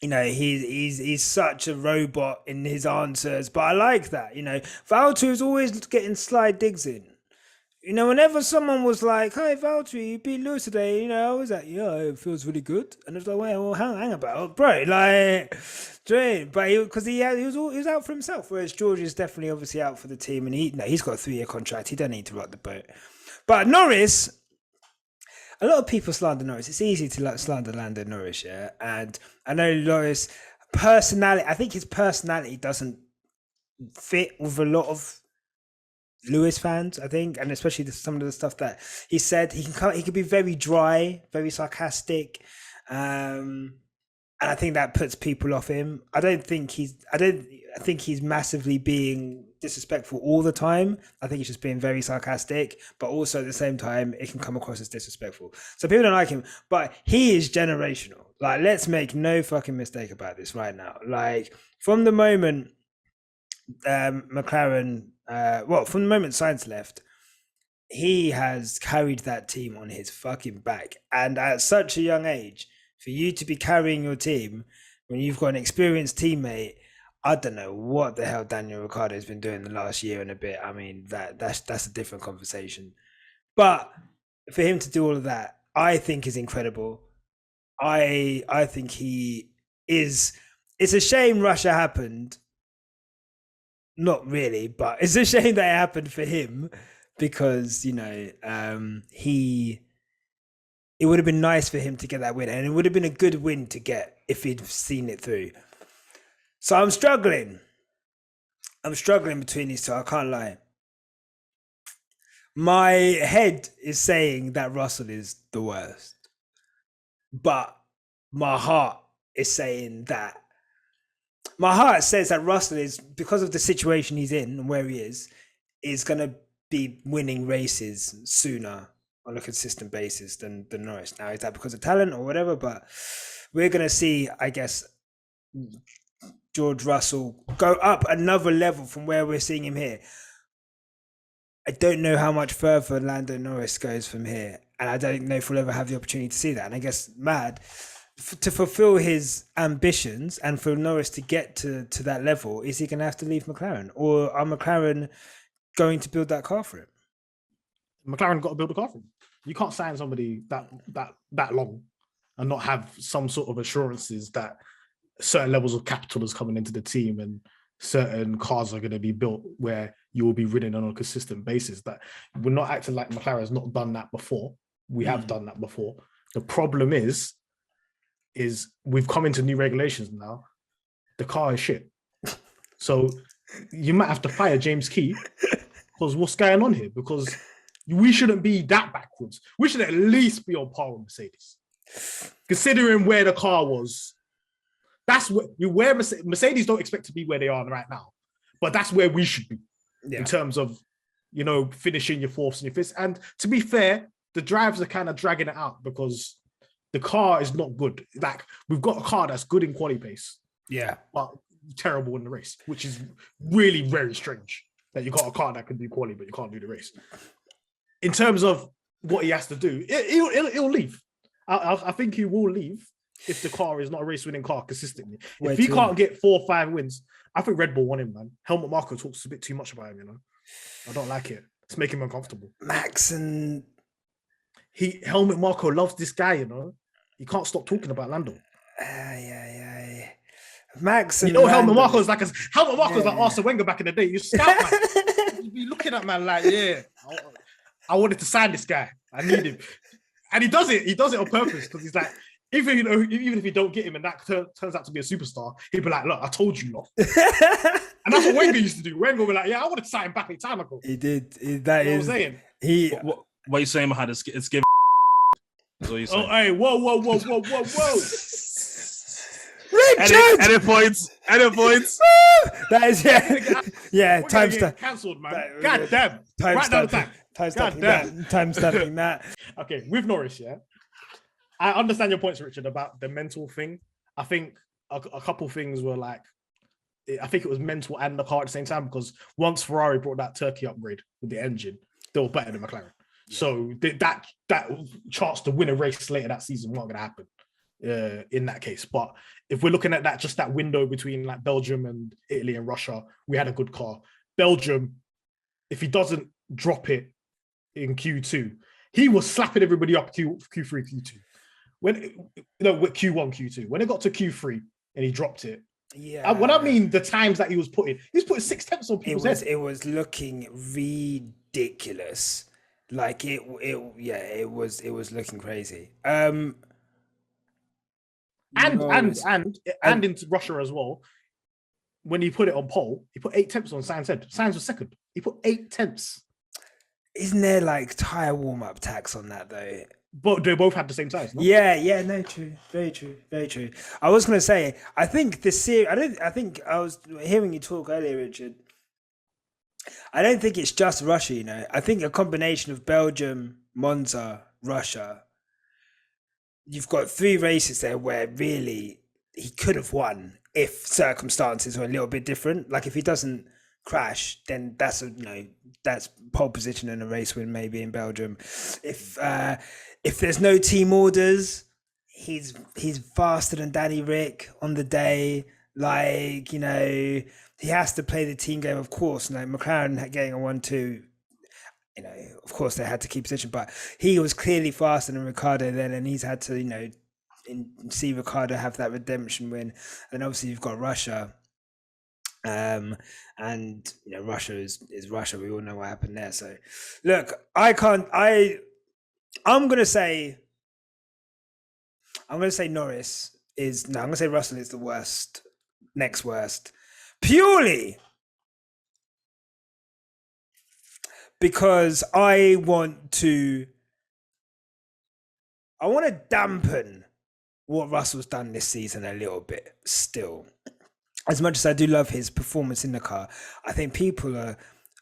he's such a robot in his answers, but I like that. Valtteri is always getting sly digs in. Whenever someone was like, "Hey, Valtteri, you beat Lewis today," I was like, "Yeah, it feels really good." And it's like, "Well, hang about, bro." But he was out for himself, whereas George is definitely obviously out for the team, and he's got a 3-year contract. He don't need to rock the boat. But Norris. A lot of people slander Norris. It's easy to slander Lando Norris, yeah. And I know Norris personality. I think his personality doesn't fit with a lot of Lewis fans. I think, and especially some of the stuff that he said. He could be very dry, very sarcastic, and I think that puts people off him. I think he's massively being disrespectful all the time. I think he's just being very sarcastic, but also at the same time, it can come across as disrespectful. So people don't like him, but he is generational. Let's make no fucking mistake about this right now. From the moment McLaren, from the moment Sainz left, he has carried that team on his fucking back. And at such a young age, for you to be carrying your team when you've got an experienced teammate, I don't know what the hell Daniel Ricciardo has been doing the last year and a bit. I mean, that's a different conversation. But for him to do all of that, I think is incredible. I think he is. It's a shame Russia happened. Not really, but it's a shame that it happened for him because it would have been nice for him to get that win, and it would have been a good win to get if he'd seen it through. So I'm struggling between these two. I can't lie. My head is saying that Russell is the worst, but my heart is saying that. My heart says that Russell is, because of the situation he's in and where he is going to be winning races sooner on a consistent basis than Norris. Now, is that because of talent or whatever? But we're going to see, I guess, George Russell go up another level from where we're seeing him here. I don't know how much further Lando Norris goes from here, and I don't know if we'll ever have the opportunity to see that. And I guess, Mad, to fulfill his ambitions and for Norris to get to that level, is he going to have to leave McLaren, or are McLaren going to build that car for him? McLaren got to build a car for him. You can't sign somebody that long and not have some sort of assurances that certain levels of capital is coming into the team and certain cars are going to be built where you will be ridden on a consistent basis. That we're not acting like McLaren has not done that before. We have done that before. The problem is we've come into new regulations now. The car is shit. So you might have to fire James Key because what's going on here? Because we shouldn't be that backwards. We should at least be on par with Mercedes. Considering where the car was, that's where Mercedes don't expect to be where they are right now. But that's where we should be in terms of, finishing your fourths and your fifths. And to be fair, the drivers are kind of dragging it out because the car is not good. Like, we've got a car that's good in quali pace. Yeah. But terrible in the race, which is really very strange that you got a car that can do quali, but you can't do the race. In terms of what he has to do, he'll leave. I think he will leave if the car is not a race-winning car consistently. If he can't get 4 or 5 wins, I think Red Bull want him, man. Helmut Marko talks a bit too much about him, I don't like it. It's making him uncomfortable. Max and... Helmut Marko loves this guy, He can't stop talking about Lando. Yeah. Max and Helmut Marko is like Arsene Wenger back in the day. You scout, man. You'd be looking at man like, I wanted to sign this guy. I need him. And he does it. He does it on purpose because he's like, even if you don't get him and that turns out to be a superstar, he'd be like, look, I told you not. And that's what Wenger used to do. Wenger would be like, I wanted to sign back a time ago. He did. What I'm saying? What are you saying, Mahad? It's giving. That's what you're saying. Oh, hey, whoa. Richard! Edit points. That is, yeah. Time stamp. Cancelled, man. God damn. Time stamping that. Okay, with Norris, I understand your points, Richard, about the mental thing. I think a couple things were like, I think it was mental and the car at the same time, because once Ferrari brought that Turkey upgrade with the engine, they were better than McLaren. Yeah. So that chance to win a race later that season wasn't going to happen in that case. But if we're looking at that, just that window between like Belgium and Italy and Russia, we had a good car. Belgium, if he doesn't drop it in Q2, he was slapping everybody up Q3, Q2. With Q1, Q2. When it got to Q3 and he dropped it, what I mean, the times that he was putting 6 tenths on people's head. It was looking ridiculous. Like it was looking crazy. And into Russia as well. When he put it on pole, he put 8 tenths on Sainz head. Sainz was second. He put 8 tenths. Isn't there like tire warm-up tax on that though? But they both had the same size, no? Yeah, no, true. Very true. I was going to say, I think the series, I was hearing you talk earlier, Richard. I don't think it's just Russia, I think a combination of Belgium, Monza, Russia. You've got 3 races there where really he could have won if circumstances were a little bit different. Like if he doesn't crash, then that's that's pole position and a race win maybe in Belgium. If there's no team orders, he's faster than Danny Rick on the day. Like, he has to play the team game, of course. McLaren getting a 1-2, of course they had to keep position, but he was clearly faster than Ricciardo then, and he's had to, see Ricciardo have that redemption win. And obviously you've got Russia. And Russia is Russia. We all know what happened there. So look, I'm gonna say Norris is I'm gonna say Russell is the worst, next worst, purely because I want to dampen what Russell's done this season a little bit still. As much as I do love his performance in the car, I think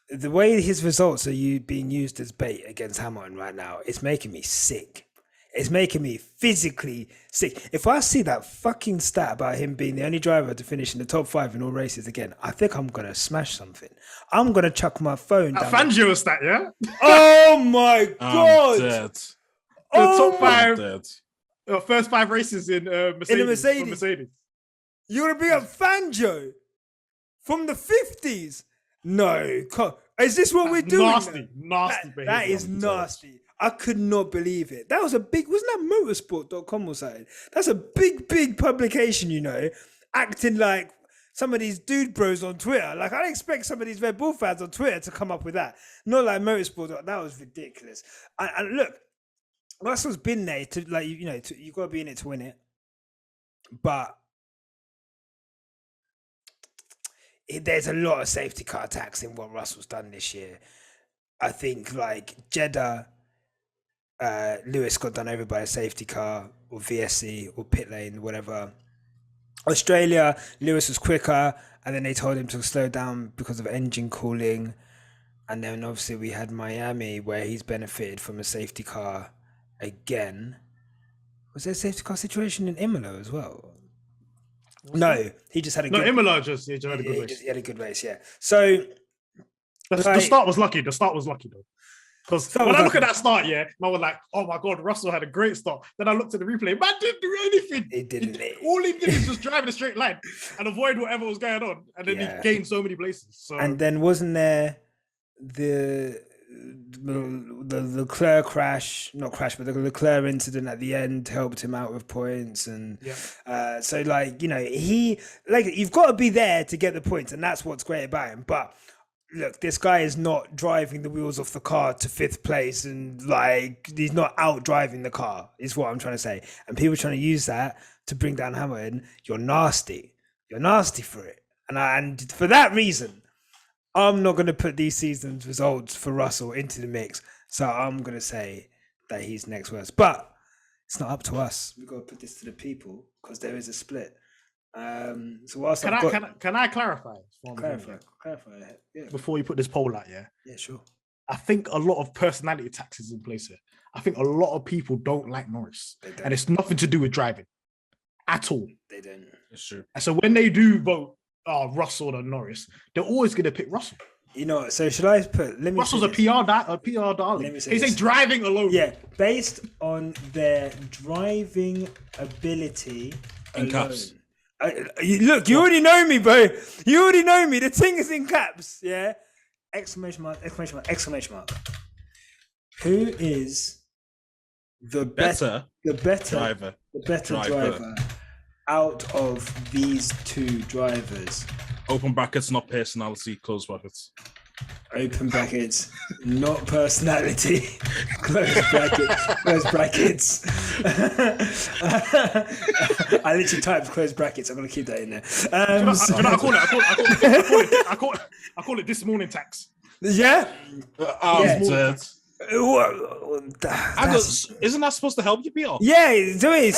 the way his results are being used as bait against Hamilton right now, it's making me sick. It's making me physically sick. If I see that fucking stat about him being the only driver to finish in the top 5 in all races again, I think I'm going to smash something. I'm going to chuck my phone down. Fangio stat, yeah? Oh my God. Dead. The top 5. First 5 races in Mercedes. Mercedes. Mercedes. You want to bring up Fangio from the 50s? No. Is this what we're doing? Nasty behavior. That is nasty. I could not believe it. That was a big, wasn't that motorsport.com or something? That's a big publication, you know, acting like some of these dude bros on Twitter. Like, I expect some of these Red Bull fans on Twitter to come up with that. Not like motorsport. That was ridiculous. And look, Russell's been there to, like, you know, you got to be in it to win it. But there's a lot of safety car attacks in what Russell's done this year. I think, like, Jeddah, Lewis got done over by a safety car or VSC or pit lane, whatever. Australia, Lewis was quicker, and then they told him to slow down because of engine cooling. And then obviously we had Miami, where he's benefited from a safety car again. Was there a safety car situation in Imola as well? No, he just had a good... Imola just had a good race. He had a good race, yeah. So... The start was lucky. The start was lucky, though. Because when I look at that start, I was like, oh my God, Russell had a great start. Then I looked at the replay, man didn't do anything. He didn't. All he did is just drive in a straight line and avoid whatever was going on. And then he gained so many places. So. And then wasn't there the Leclerc crash, not crash, but the Leclerc incident at the end helped him out with points. And so, like, you know, you've got to be there to get the points. And that's what's great about him. But look, this guy is not driving the wheels off the car to 5th place, and like, he's not out driving the car, is what I'm trying to say. And people trying to use that to bring down Hamilton. You're nasty. You're nasty for it. And for that reason, I'm not going to put these season's results for Russell into the mix. So I'm going to say that he's next worst. But it's not up to us. We've got to put this to the people because there is a split. So whilst can I clarify? Clarify. Yeah. Before you put this poll out, Yeah, sure. I think a lot of personality tax is in place here. I think a lot of people don't like Norris, and it's nothing to do with driving at all. They don't. It's true. And so when they do vote Russell or Norris, they're always going to pick Russell. You know, so should I put? Russell's a PR darling. He's a driving alone. Yeah, based on their driving ability in alone. caps. Look, you already know me, bro. You already know me. The thing is in caps, yeah? Exclamation mark, exclamation mark, exclamation mark. Who is the better driver out of these two drivers? Open brackets, not personality, close brackets. Open brackets, not personality. Close brackets. I literally typed close brackets. I'm gonna keep that in there. I call it this morning tax. Yeah. Isn't that supposed to help you, Peter? Yeah, do it.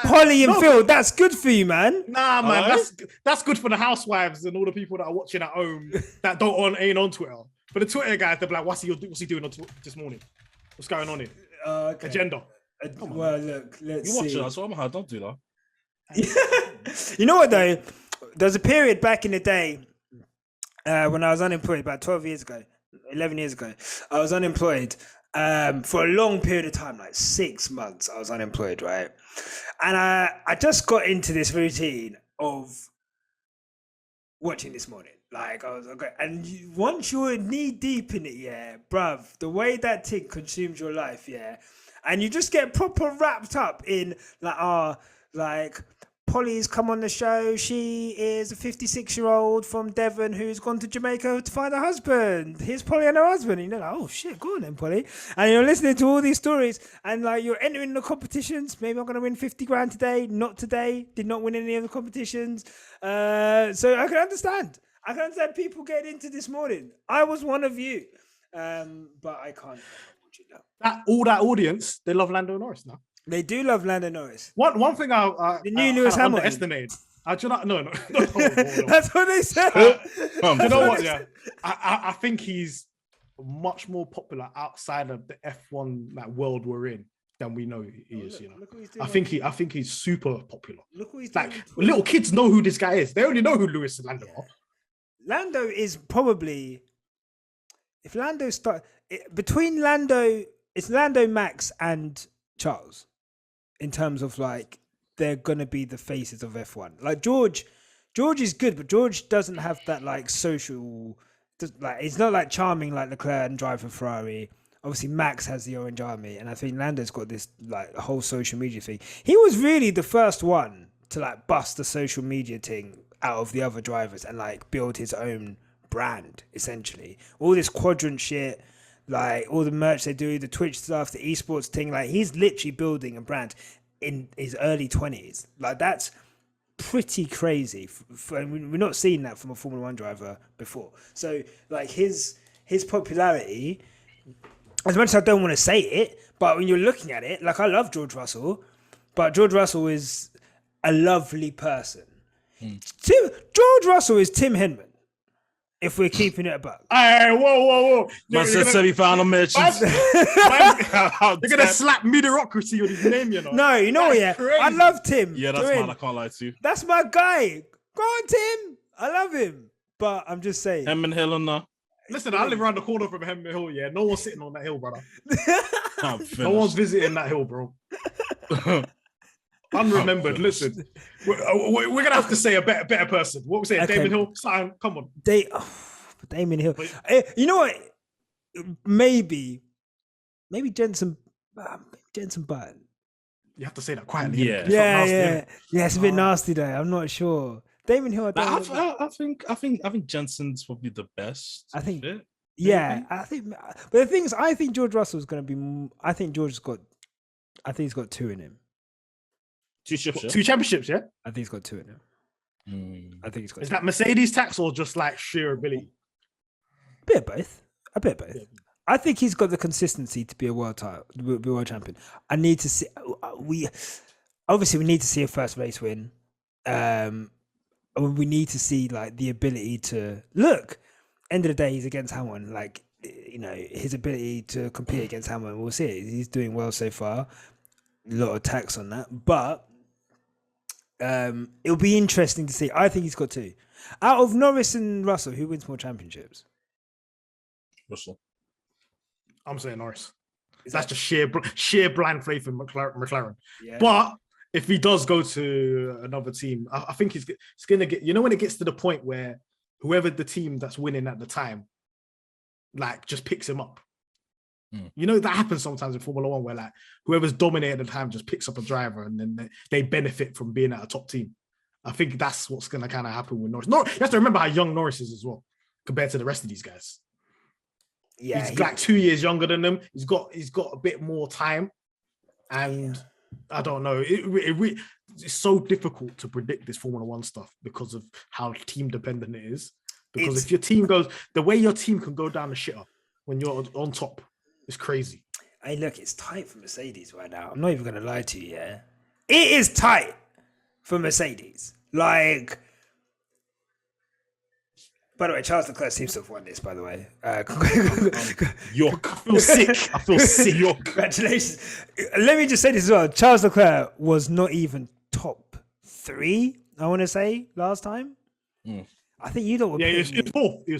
Polly and Phil, that's good for you, man. Nah, man, that's good for the housewives and all the people that are watching at home that ain't on Twitter. For the Twitter guys, they're like, what's he doing this morning? What's going on here? Okay. Agenda. Well, look, let's see. You watch it, that's what I'm don't do that. You know what, though? There's a period back in the day when I was unemployed, about 11 years ago. I was unemployed for a long period of time, like 6 months I was unemployed, right? And I just got into this routine of watching This Morning. Like, I was okay. And once you're knee deep in it, yeah, bruv, the way that thing consumes your life, yeah, and you just get proper wrapped up in like Polly's come on the show. She is a 56-year-old from Devon who's gone to Jamaica to find her husband. Here's Polly and her husband. And you're like, oh shit, go on then, Polly. And you're listening to all these stories and like you're entering the competitions. Maybe I'm going to win 50 grand today. Not today. Did not win any of the competitions. So I can understand. I can understand people getting into This Morning. I was one of you. But I can't watch it now. All that audience, they love Lando Norris now. They do love Lando Norris. One thing the new Lewis Hamilton. Underestimated. No. That's what they said. You know what? Yeah, I think he's much more popular outside of the F1 world we're in than we know he is. I think he's super popular. Look what he's doing. Like little kids know who this guy is. They only know who Lewis and Lando are. Lando is probably, if Lando between Lando, it's Lando, Max, and Charles. in terms of like they're gonna be the faces of F1. Like George is good, but George doesn't have that like social. Like it's not like charming like Leclerc and drive for Ferrari. Obviously, Max has the Orange Army, and I think Lando's got this like whole social media thing. He was really the first one to like bust the social media thing out of the other drivers and like build his own brand. Essentially, all this quadrant shit, like all the merch they do, the Twitch stuff, the esports thing. Like he's literally building a brand in his early 20s. Like that's pretty crazy. We're not seeing that from a Formula One driver before. So like his popularity. As much as I don't want to say it, but when you're looking at it, like I love George Russell, but George Russell is a lovely person. George Russell is Tim Henman, if we're keeping it a buck. Hey, whoa. Man said semi-final match. You're going to slap mediocrity on his name, you know? No, you know what, yeah. I love Tim. Yeah, that's mine. I can't lie to you. That's my guy. Go on, Tim. I love him. But I'm just saying. Hemman Hill and that. Listen, I live around the corner from Hemman Hill, yeah. No one's sitting on that hill, brother. No one's visiting that hill, bro. Unremembered. Listen, we're going to have to say a better person. What we say, okay. Damon Hill? Sign, come on. Damon Hill. You know what? Maybe Jensen Button. You have to say that quietly. Yeah. It's a bit nasty though. I'm not sure. Damon Hill. I think Jensen's probably the best. I think. Yeah, I think. But the thing is, I think George Russell's going to be. I think he's got 2 in him. 2 championships. 2 championships, yeah. I think he's got 2 in him. I think he's got. Is that Mercedes tax or just like sheer ability? A bit of both. Yeah. I think he's got the consistency to be a world champion. I need to see. We need to see a first race win. We need to see like the ability to look. End of the day, he's against Hamilton. Like his ability to compete against Hamilton. We'll see it. He's doing well so far. A lot of tax on that, but it'll be interesting to see. I think he's got 2. Out of Norris and Russell, who wins more championships? Russell. I'm saying Norris. That's just sheer blind faith in McLaren. Yeah. But if he does go to another team, I think it's going to get, when it gets to the point where whoever the team that's winning at the time, like just picks him up. That happens sometimes in Formula One where like whoever's dominating at the time just picks up a driver and then they benefit from being at a top team. I think that's what's going to kind of happen with Norris. You have to remember how young Norris is as well compared to the rest of these guys. Yeah, he's like 2 years younger than them. He's got a bit more time, and I don't know. It's so difficult to predict this Formula One stuff because of how team dependent it is. Because if your team goes the way your team can go down the shitter when you're on top, it's crazy. Hey, look, it's tight for Mercedes right now. I'm not even going to lie to you. Yeah, it is tight for Mercedes. Like. By the way, Charles Leclerc seems to have won this, by the way. York. I feel sick. York. Congratulations. Let me just say this as well. Charles Leclerc was not even top 3, I want to say, last time. I think you don't. Yeah, he was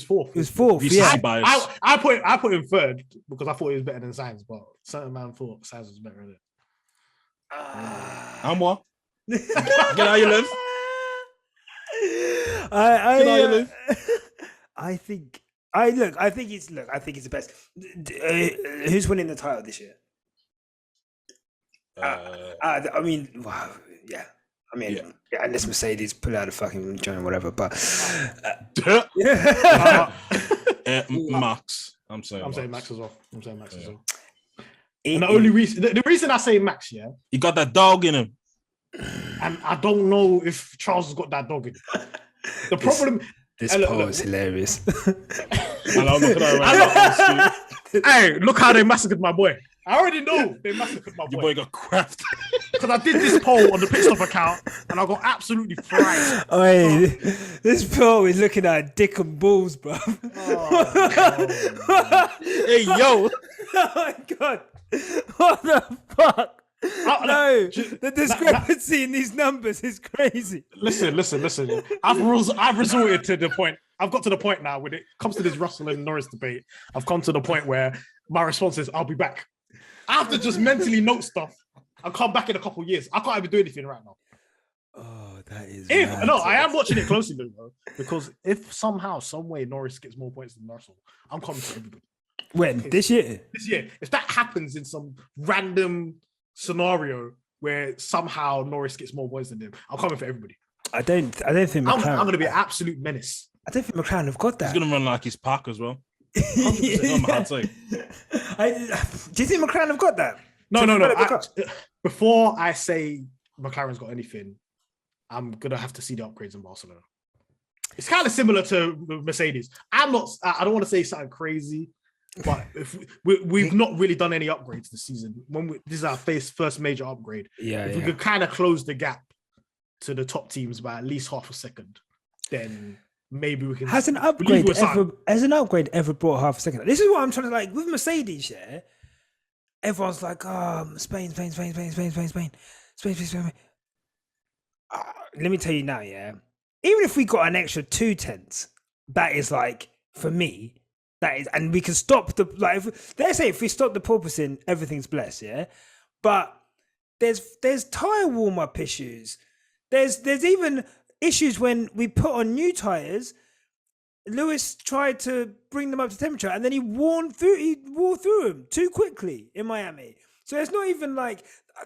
fourth. He was fourth. Yeah. I put him 3rd because I thought he was better than Sainz, but certain man thought Sainz was better than it. I'm what? Get how you live. I think he's the best. Who's winning the title this year? Unless Mercedes pull out a fucking joint, whatever. But Max. I'm saying Max as well. And the reason I say Max, he got that dog in him, and I don't know if Charles has got that dog in him. The problem. This poll is hilarious. Hey, look how they massacred my boy. I already know they massacred my boy. Your boy got craft. Because I did this poll on the Pitstop account and I got absolutely fried. This poll is looking at dick and balls, bro. Hey, yo. Oh my God. What the fuck? No, the discrepancy in these numbers is crazy. Listen. I've resorted to the point. I've got to the point now when it comes to this Russell and Norris debate. I've come to the point where my response is, I'll be back. I have to just mentally note stuff I'll come back in a couple of years. I can't even do anything right now. Oh, that is. I am watching it closely though, because if somehow, some way, Norris gets more points than Russell, I'm coming for everybody. When this year? This year, if that happens in some random scenario where somehow Norris gets more points than him, I'm coming for everybody. I don't think I'm going to be an absolute menace. I don't think McLaren have got that. He's going to run like his pack as well. Do you think McLaren have got that? No. Before I say McLaren's got anything, I'm going to have to see the upgrades in Barcelona. It's kind of similar to Mercedes. I don't want to say something crazy, but if we've not really done any upgrades this season. This is our first major upgrade. If we could kind of close the gap to the top teams by at least half a second, then maybe we can. Has an upgrade ever brought half a second? This is what I'm trying to like with Mercedes. Yeah, everyone's like, Spain. Let me tell you now, yeah. Even if we got an extra 2 tenths, that is like for me. That is, and we can stop the like. Let's say if we stop the porpoising, everything's blessed, yeah. But there's tire warm up issues. There's even issues when we put on new tires. Lewis tried to bring them up to temperature, and then he wore through them too quickly in Miami. So it's not even like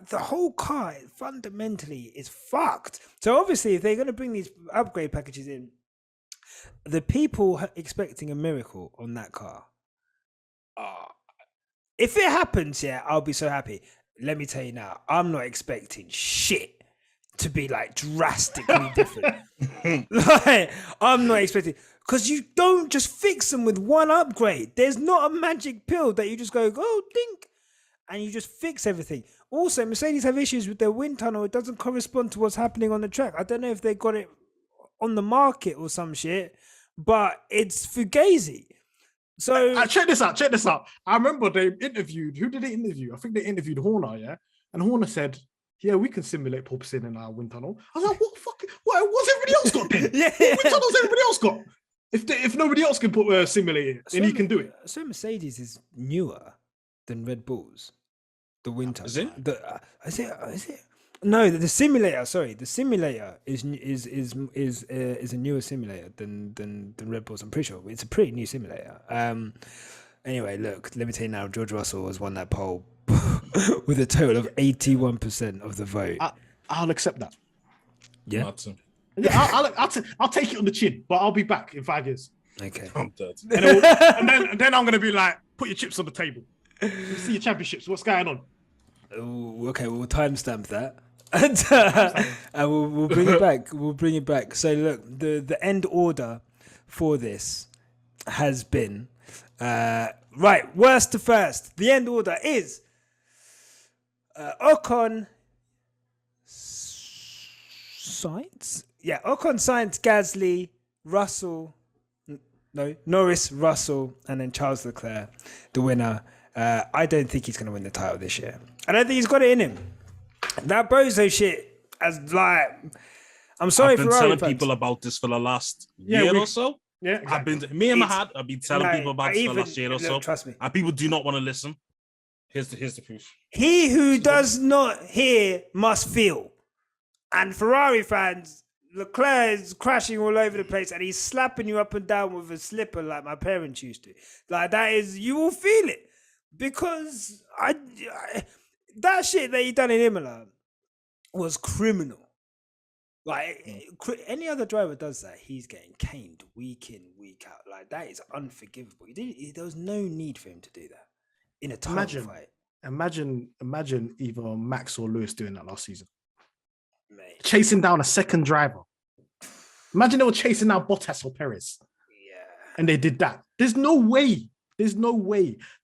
the whole car fundamentally is fucked. So obviously, if they're going to bring these upgrade packages in, the people expecting a miracle on that car, if it happens, yeah, I'll be so happy. Let me tell you now, I'm not expecting shit to be like drastically different. Like, I'm not expecting, because you don't just fix them with one upgrade. There's not a magic pill that you just go, dink, and you just fix everything. Also, Mercedes have issues with their wind tunnel. It doesn't correspond to what's happening on the track. I don't know if they got it on the market or some shit, but it's fugazi. So check this out. I remember they interviewed, who did they interview? I think they interviewed Horner, yeah? And Horner said, yeah, we can simulate porpoising in our wind tunnel. I was like, what's everybody else got then? What wind tunnels everybody else got? If nobody else can simulate it, then he can do it. So Mercedes is newer than Red Bull's. The wind tunnel. Is it? Is it? No, the simulator. Sorry, the simulator is a newer simulator than Red Bull's. I'm pretty sure it's a pretty new simulator. Anyway, look, let me tell you now. George Russell has won that poll with a total of 81% of the vote. I'll accept that. Yeah. Yeah, I'll take it on the chin, but I'll be back in 5 years. Okay. I'm dead. And then I'm gonna be like, put your chips on the table. You see your championships. What's going on? Ooh, okay, we'll timestamp that. And we'll bring it back. We'll bring it back. So look, the end order for this has been right, worst to first. The end order is Ocon, Sainz. Yeah, Ocon, Sainz, Gasly, Norris, Russell, and then Charles Leclerc, the winner. I don't think he's going to win the title this year. I don't think he's got it in him. That Bozo shit, as like, I'm sorry I've been for telling people about this for the last year or so. Yeah, exactly. I've been telling people about this for the last year or so. Trust me. And people do not want to listen. Here's the proof. He who does not hear must feel. And Ferrari fans, Leclerc is crashing all over the place and he's slapping you up and down with a slipper like my parents used to. Like, that is, you will feel it. Because that shit that he done in Imola was criminal. Like, any other driver does that, he's getting caned week in, week out. Like, that is unforgivable. There was no need for him to do that in a title fight. Imagine either Max or Lewis doing that last season. Mate. Chasing down a second driver. Imagine they were chasing down Bottas or Perez. Yeah. And they did that. There's no way.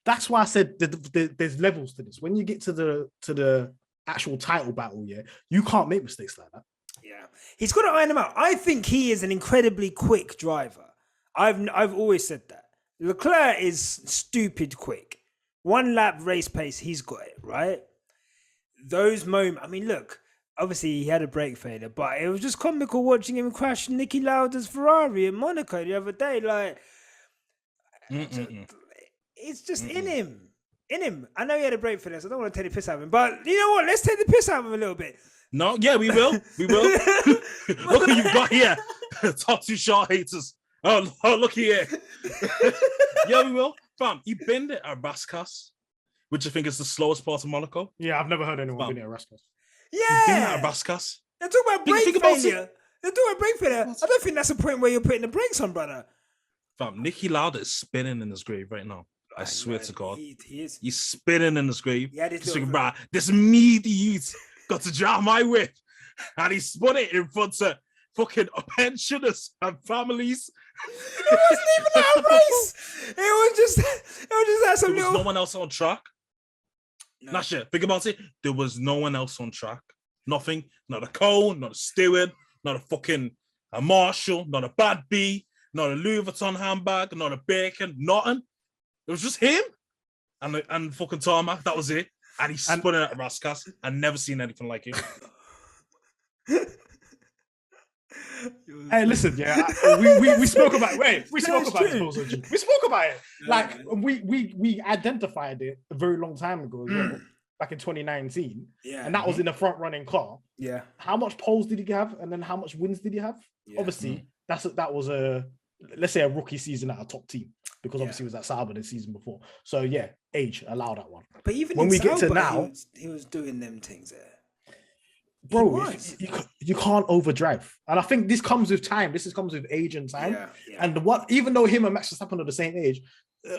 That's why I said there's levels to this. When you get to the actual title battle, yeah, you can't make mistakes like that. Yeah, he's got to iron them out. I think he is an incredibly quick driver. I've always said that. Leclerc is stupid quick. 1 lap race pace, he's got it, right? Those moments, I mean, look, obviously he had a brake failure, but it was just comical watching him crash Niki Lauda's Ferrari in Monaco the other day. Like, it's just in him. in him. I know he had a break for this. I don't want to take the piss out of him, but you know what? Let's take the piss out of him a little bit. No, yeah, we will. We will. Look what you've got here. Top 2 short haters. Oh, look here. Yeah, we will. Fam, you binned it at Raskas, which I think is the slowest part of Monaco. Yeah, I've never heard anyone bin it at Raskas. Yeah. You binned it at Raskas. They're talking about brake failure. They're talking about brake failure. I don't think that's a point where you're putting the brakes on, brother. Fam, Nicky Lauda is spinning in his grave right now. I swear to God. He is. He's spinning in his grave. Yeah, this meaty youth got to drive my whip. And he spun it in front of fucking pensioners and families. It wasn't even a race. It was just that some There was little... no one else on track. No. Nyasha, think about it. There was no one else on track. Nothing. Not a cone, not a steward, not a fucking a marshal, not a bad bee, not a Louis Vuitton handbag, not a bacon, nothing. It was just him and fucking tarmac. That was it. And he spun it at Raskas. I've never seen anything like it. Hey, listen, yeah, we spoke about we spoke about it. We spoke about it. Like we identified it a very long time ago as well, back in 2019. Yeah, and that was in a front running car. Yeah. How much poles did he have, and then how much wins did he have? Yeah. Obviously, that was a, let's say, a rookie season at a top team, because obviously he was at Sauber the season before. So yeah, age allow that one. But even when we Sauber, get to now, he was doing them things there. Bro, you can't overdrive, and I think this comes with time. This comes with age and time. Yeah. And even though him and Max Verstappen are the same age,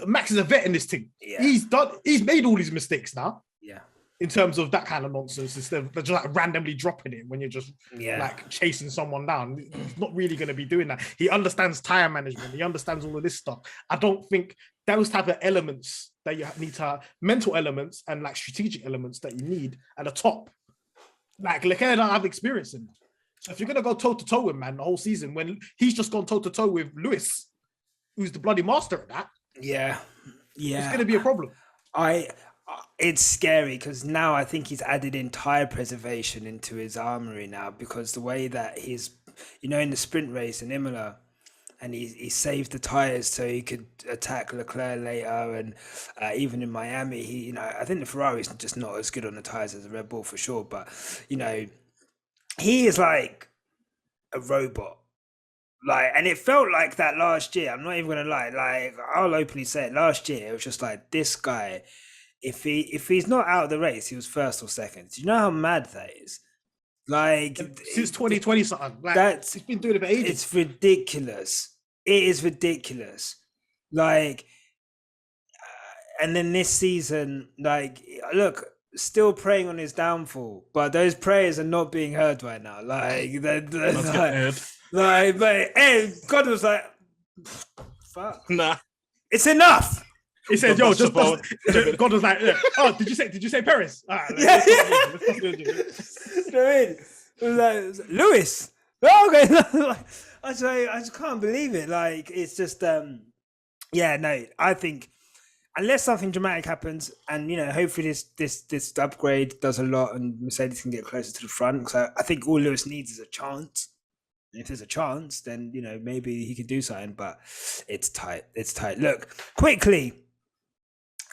Max is a vet in this thing. Yeah. He's made all these mistakes now. Yeah. In terms of that kind of nonsense, instead of just like randomly dropping it when you're just like chasing someone down. He's not really going to be doing that. He understands tire management. He understands all of this stuff. I don't think those type of elements that you need to have, mental elements and like strategic elements that you need at the top. Like Leclerc don't have experience in that. So if you're gonna go toe to toe with man the whole season, when he's just gone toe to toe with Lewis, who's the bloody master of that, it's gonna be a problem. It's scary because now I think he's added in tire preservation into his armory now, because the way that he's, in the sprint race in Imola, and he saved the tires so he could attack Leclerc later, and even in Miami, I think the Ferrari's just not as good on the tires as the Red Bull for sure, but he is like a robot. Like, and it felt like that last year. I'm not even gonna lie. Like, I'll openly say it. Last year, it was just like this guy. If he's not out of the race, he was first or second. Do you know how mad that is? Like, since 2020 something. Like, he's been doing it for ages. It's ridiculous. It is ridiculous. Like, and then this season, like, look, still praying on his downfall, but those prayers are not being heard right now. Like, but God was like, fuck. Nah. It's enough. He said, "Yo, just God was like, oh, did you say Paris? All right, let's do it. You know what I mean? It was like Lewis. Oh, okay. I just can't believe it. Like, it's just I think unless something dramatic happens, and hopefully this upgrade does a lot, and Mercedes can get closer to the front. So I think all Lewis needs is a chance. And if there's a chance, then maybe he could do something. But it's tight. It's tight. Look, quickly,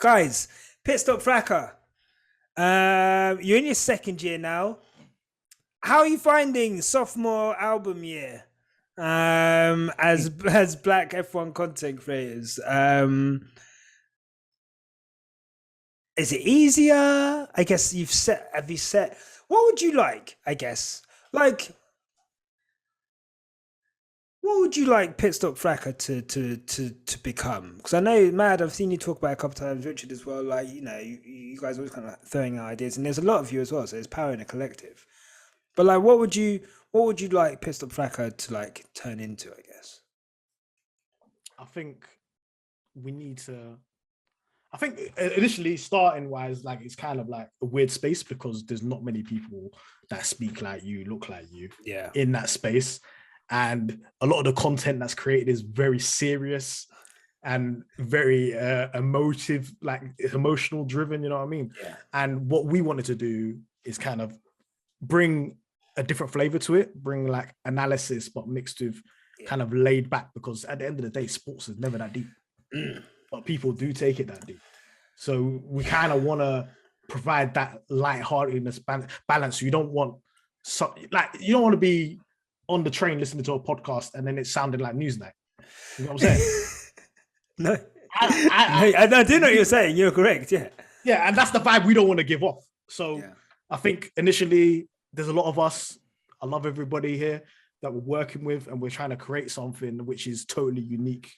guys. PitstopFracas. You're in your second year now. How are you finding sophomore album year? As black F1 content creators, is it easier? I guess have you set? What would you like? I guess what would you like PitstopFracas to become? Because I know, Mad, I've seen you talk about it a couple of times, Richard as well. Like, you guys always kind of throwing out ideas, and there's a lot of you as well. So there's power in a collective. But like, what would you like PitstopFracas to like turn into? I guess. I think we need to. I think initially, starting wise, like, it's kind of like a weird space because there's not many people that speak like you, look like you, in that space, and a lot of the content that's created is very serious and very emotive, like emotional driven. You know what I mean? Yeah. And what we wanted to do is kind of bring a different flavor to it, bring like analysis, but mixed with kind of laid back, because at the end of the day, sports is never that deep. But people do take it that deep. So we kind of want to provide that lightheartedness balance. You don't want you don't want to be on the train listening to a podcast and then it sounded like Newsnight. You know what I'm saying? No. I do know what you're saying. You're correct. Yeah. Yeah, and that's the vibe we don't want to give off. So I think initially there's a lot of us. I love everybody here that we're working with, and we're trying to create something which is totally unique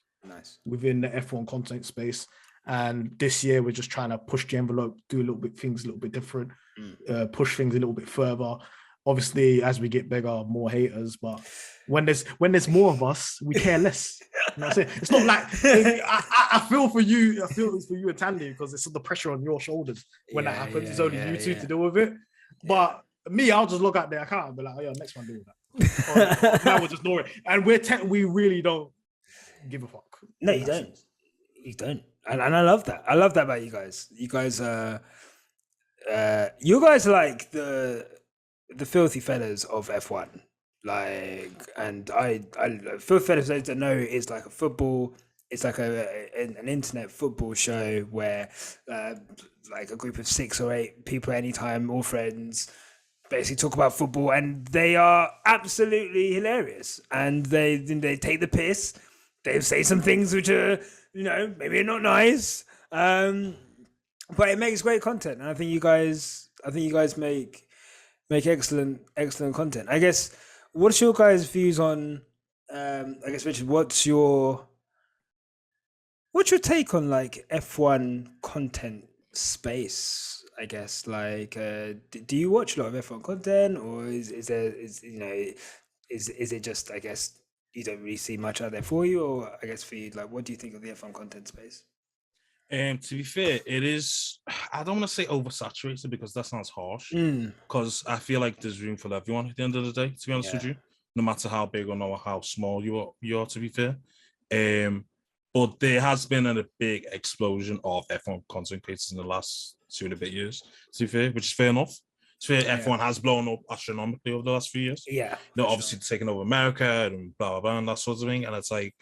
within the F1 content space. And this year we're just trying to push the envelope, do things a little bit different, push things a little bit further. Obviously, as we get bigger, more haters, but when there's more of us, we care less. You know what I'm saying? It's not like I feel for you. I feel it's for you and Tandy because it's the pressure on your shoulders when that happens. It's only you two to deal with it. But me, I'll just look at their account and be like, "Oh yeah, next one deal with that." Now we'll just ignore it, and we really don't give a fuck. No, you don't. You don't, and I love that. I love that about you guys. You guys are like the filthy fellas of F1. Like, and I filthy fellas, those that know, is like a football. It's like an internet football show where like a group of 6 or 8 people anytime, all friends, basically talk about football, and they are absolutely hilarious. And they take the piss. They say some things which are, maybe not nice, but it makes great content. And I think you guys make excellent content. I guess, what's your guys' views on? I guess, Richard, what's your take on like F1 content space? I guess, like, do you watch a lot of F1 content, or is it just, I guess, you don't really see much out there for you, or I guess for you, like, what do you think of the F1 content space? To be fair, it is, I don't want to say oversaturated because that sounds harsh, because I feel like there's room for everyone at the end of the day, to be honest with you, no matter how big or how small you are, to be fair. But there has been a big explosion of F1 content creators in the last 2 and a bit years, to be fair, which is fair enough. F1 has blown up astronomically over the last few years. Yeah. Obviously taking over America and blah, blah, blah, and that sort of thing. And it's like,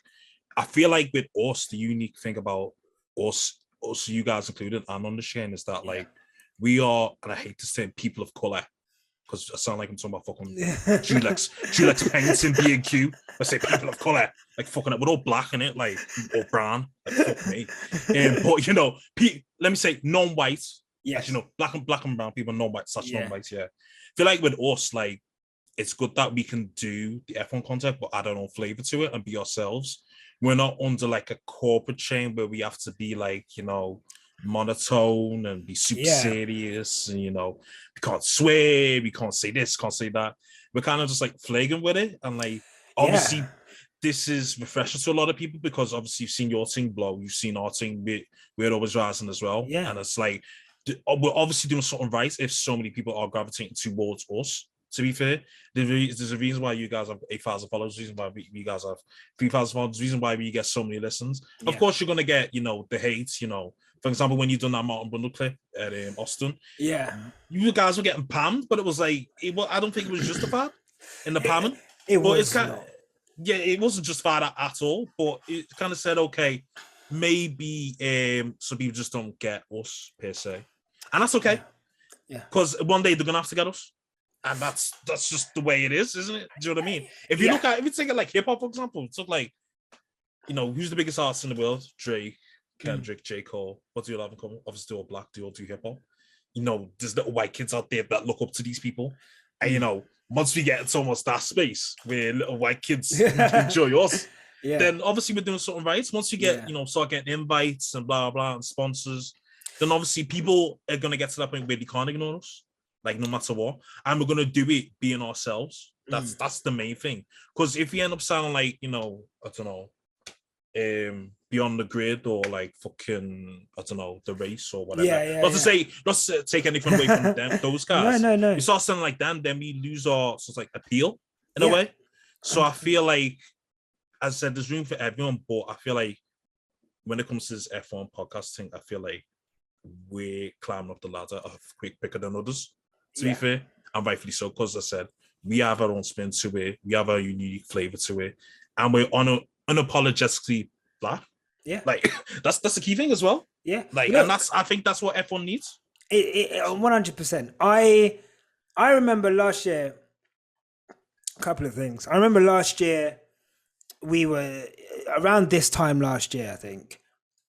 I feel like with us, the unique thing about us, you guys included, and on the chain, is that like we are, and I hate to say people of color, because I sound like I'm talking about fucking Dulux Paints in B&Q. I say people of color, like fucking it, we're all black in it, like, or brown, like fuck me. But let me say non-white. Yes. Black and brown people, non-white, non-white, I feel like with us, like, it's good that we can do the F1 content, but add our own flavor to it and be ourselves. We're not under like a corporate chain where we have to be like, monotone and be super serious, and we can't swear, we can't say this, can't say that. We're kind of just like flagging with it, and like obviously this is refreshing to a lot of people because obviously you've seen your team blow, you've seen our team, we're always rising as well, and it's like we're obviously doing something right if so many people are gravitating towards us. To be fair, there's a reason why you guys have 8,000 followers, reason why we guys have 3,000 followers, reason why we get so many listens. Of course, you're going to get, the hate, for example, when you done that Martin Brundle clip at Austin. Yeah. You guys were getting panned, but it was like, I don't think it was justified in the panning. It wasn't justified at all, but it kind of said, okay, maybe some people just don't get us per se. And that's okay. Yeah. Because one day they're going to have to get us. And that's just the way it is, isn't it? Do you know what I mean? If you if you take it like hip hop, for example, it's like, who's the biggest artist in the world? Drake, Kendrick, J. Cole. What do you have in common? Obviously, they're all black, they all do hip hop. There's little white kids out there that look up to these people. And once we get into almost that space where little white kids enjoy us, then obviously we're doing something right. Once you get, start getting invites and blah blah and sponsors, then obviously people are gonna get to that point where they can't ignore us. Like, no matter what, and we're gonna do it being ourselves. That's the main thing. Because if we end up sounding like, I don't know, Beyond the Grid or like fucking, I don't know, The Race or whatever. Not to take anything away from them, those guys. No. We start sounding like them, then we lose our sort of like appeal in a way. So I feel like, as I said, there's room for everyone, but I feel like when it comes to this F1 podcasting, I feel like we're climbing up the ladder quicker than others. To be fair, and rightfully so, because I said we have our own spin to it, we have our unique flavor to it, and we're unapologetically black. Yeah, like that's the key thing as well. Yeah. Like, Look, and I think that's what F1 needs. 100%. I remember last year, a couple of things. I remember last year, we were around this time last year, I think.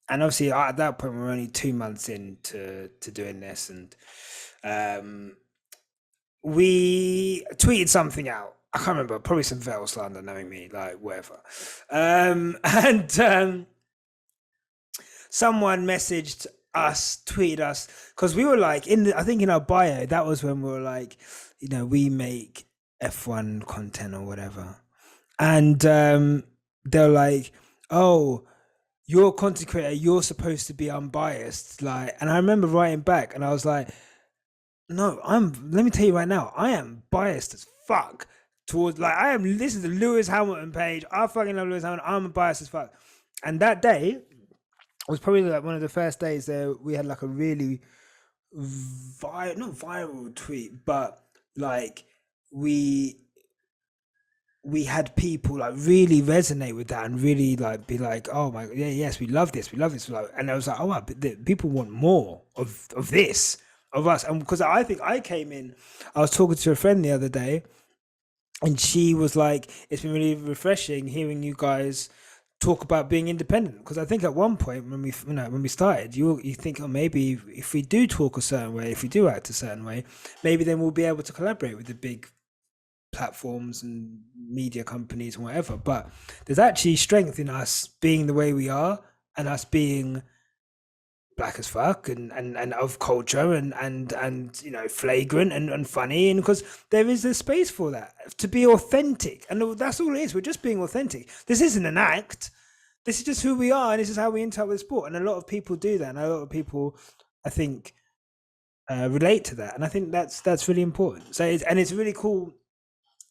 And obviously at that point, we were only 2 months into doing this. And we tweeted something out. I can't remember, probably some Vettel slander, knowing me, like whatever. Someone messaged us, tweeted us, because we were like, I think in our bio, that was when we were like, you know, we make F1 content or whatever. And they're like, oh, you're a content creator, you're supposed to be unbiased. Like, and I remember writing back and I was like, no, let me tell you right now, I am biased as fuck towards, like, this is the Lewis Hamilton page. I fucking love Lewis Hamilton. I'm biased as fuck. And that day was probably like one of the first days there we had like a really not viral tweet, but like we had people like really resonate with that and really like be like, oh my, yeah, yes, we love this. And I was like, oh wow, but people want more of this, of us. And because I think I came in, I was talking to a friend the other day and she was like, it's been really refreshing hearing you guys talk about being independent, because I think at one point when we started, you think, oh, maybe if we do talk a certain way, if we do act a certain way, maybe then we'll be able to collaborate with the big platforms and media companies and whatever. But there's actually strength in us being the way we are and us being black as fuck and of culture and you know, flagrant and funny, and because there is a space for that to be authentic, and that's all it is. We're just being authentic. This isn't an act. This is just who we are, and this is how we interact with sport. And a lot of people do that, and a lot of people, I think, relate to that, and I think that's really important. So it's really cool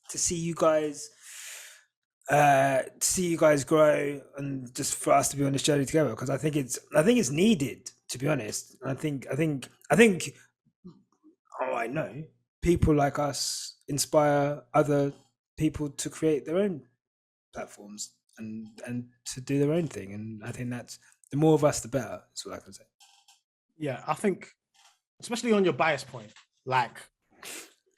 to see you guys grow, and just for us to be on this journey together, because I think it's needed, to be honest. I think I know people like us inspire other people to create their own platforms and to do their own thing, and I think that's, the more of us the better. That's what I can say. Yeah, I think, especially on your bias point, like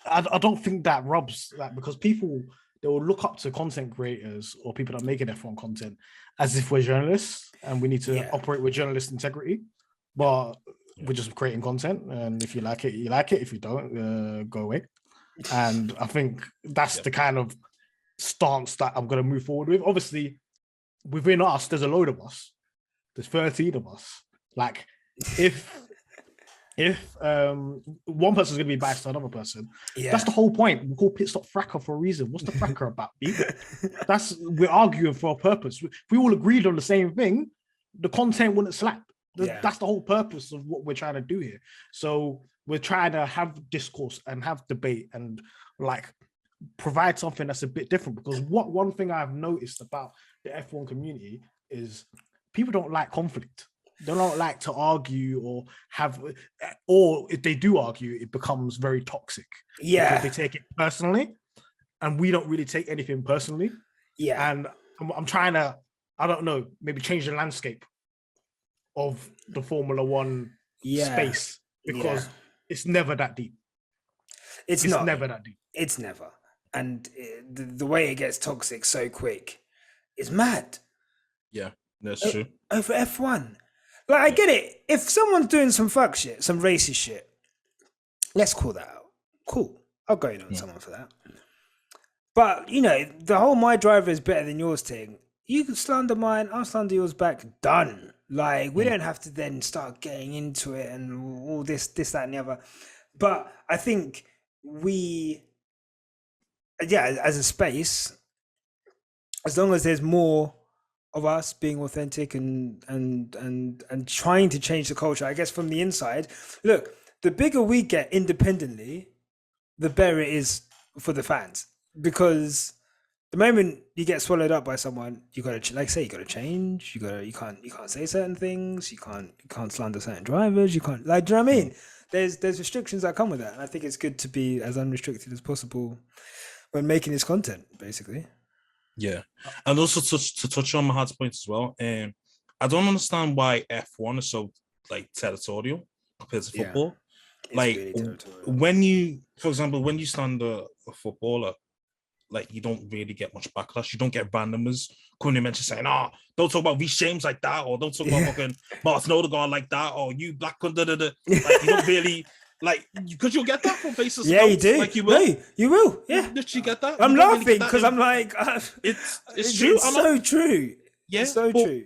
I don't think that rubs, like, because people, they will look up to content creators or people that are making F1 content as if we're journalists and we need to operate with journalist integrity. But we're just creating content, and if you like it, you like it. If you don't, go away. And I think that's the kind of stance that I'm going to move forward with. Obviously, within us, there's a load of us. There's 13 of us. Like, if one person's going to be biased to another person, that's the whole point. We call PitstopFracas for a reason. What's the fracas about? We're arguing for a purpose. If we all agreed on the same thing, the content wouldn't slap. That's the whole purpose of what we're trying to do here. So we're trying to have discourse and have debate and like provide something that's a bit different, because one thing I've noticed about the F1 community is people don't like conflict. They don't like to argue or if they do argue, it becomes very toxic. Yeah. Because they take it personally, and we don't really take anything personally. Yeah. And I'm trying to, I don't know, maybe change the landscape of the Formula One space, because it's never that deep. It's never that deep. It's never. And the way it gets toxic so quick is mad. Yeah, that's true. Over F1. Like, I get it. If someone's doing some fuck shit, some racist shit, let's call that out. Cool. I'll go in on someone for that. But, you know, the whole my driver is better than yours thing, you can slander mine, I'll slander yours back. Done. Like, we don't have to then start getting into it and all this, that, and the other. But I think as a space, as long as there's more of us being authentic and trying to change the culture, I guess, from the inside. Look, the bigger we get independently, the better it is for the fans, because the moment you get swallowed up by someone, you gotta you gotta change. You can't say certain things. You can't slander certain drivers. You can't, like, do you know what I mean? There's restrictions that come with that, and I think it's good to be as unrestricted as possible when making this content, basically. Yeah, and also to touch on Mahad's point as well, I don't understand why F1 is so like territorial compared to football. It's like really territorial. when you, for example, when you stand a footballer, like you don't really get much backlash. You don't get randomers coming in and saying, don't talk about Reece James like that, or don't talk about fucking Martin Odegaard like that, or you black Like you don't really like, because you'll get that from faces. Yeah, you do. Like you will. No, you will. Yeah. Did you get that? I'm laughing because I'm like, it's true. It's so true. Yeah, it's so true.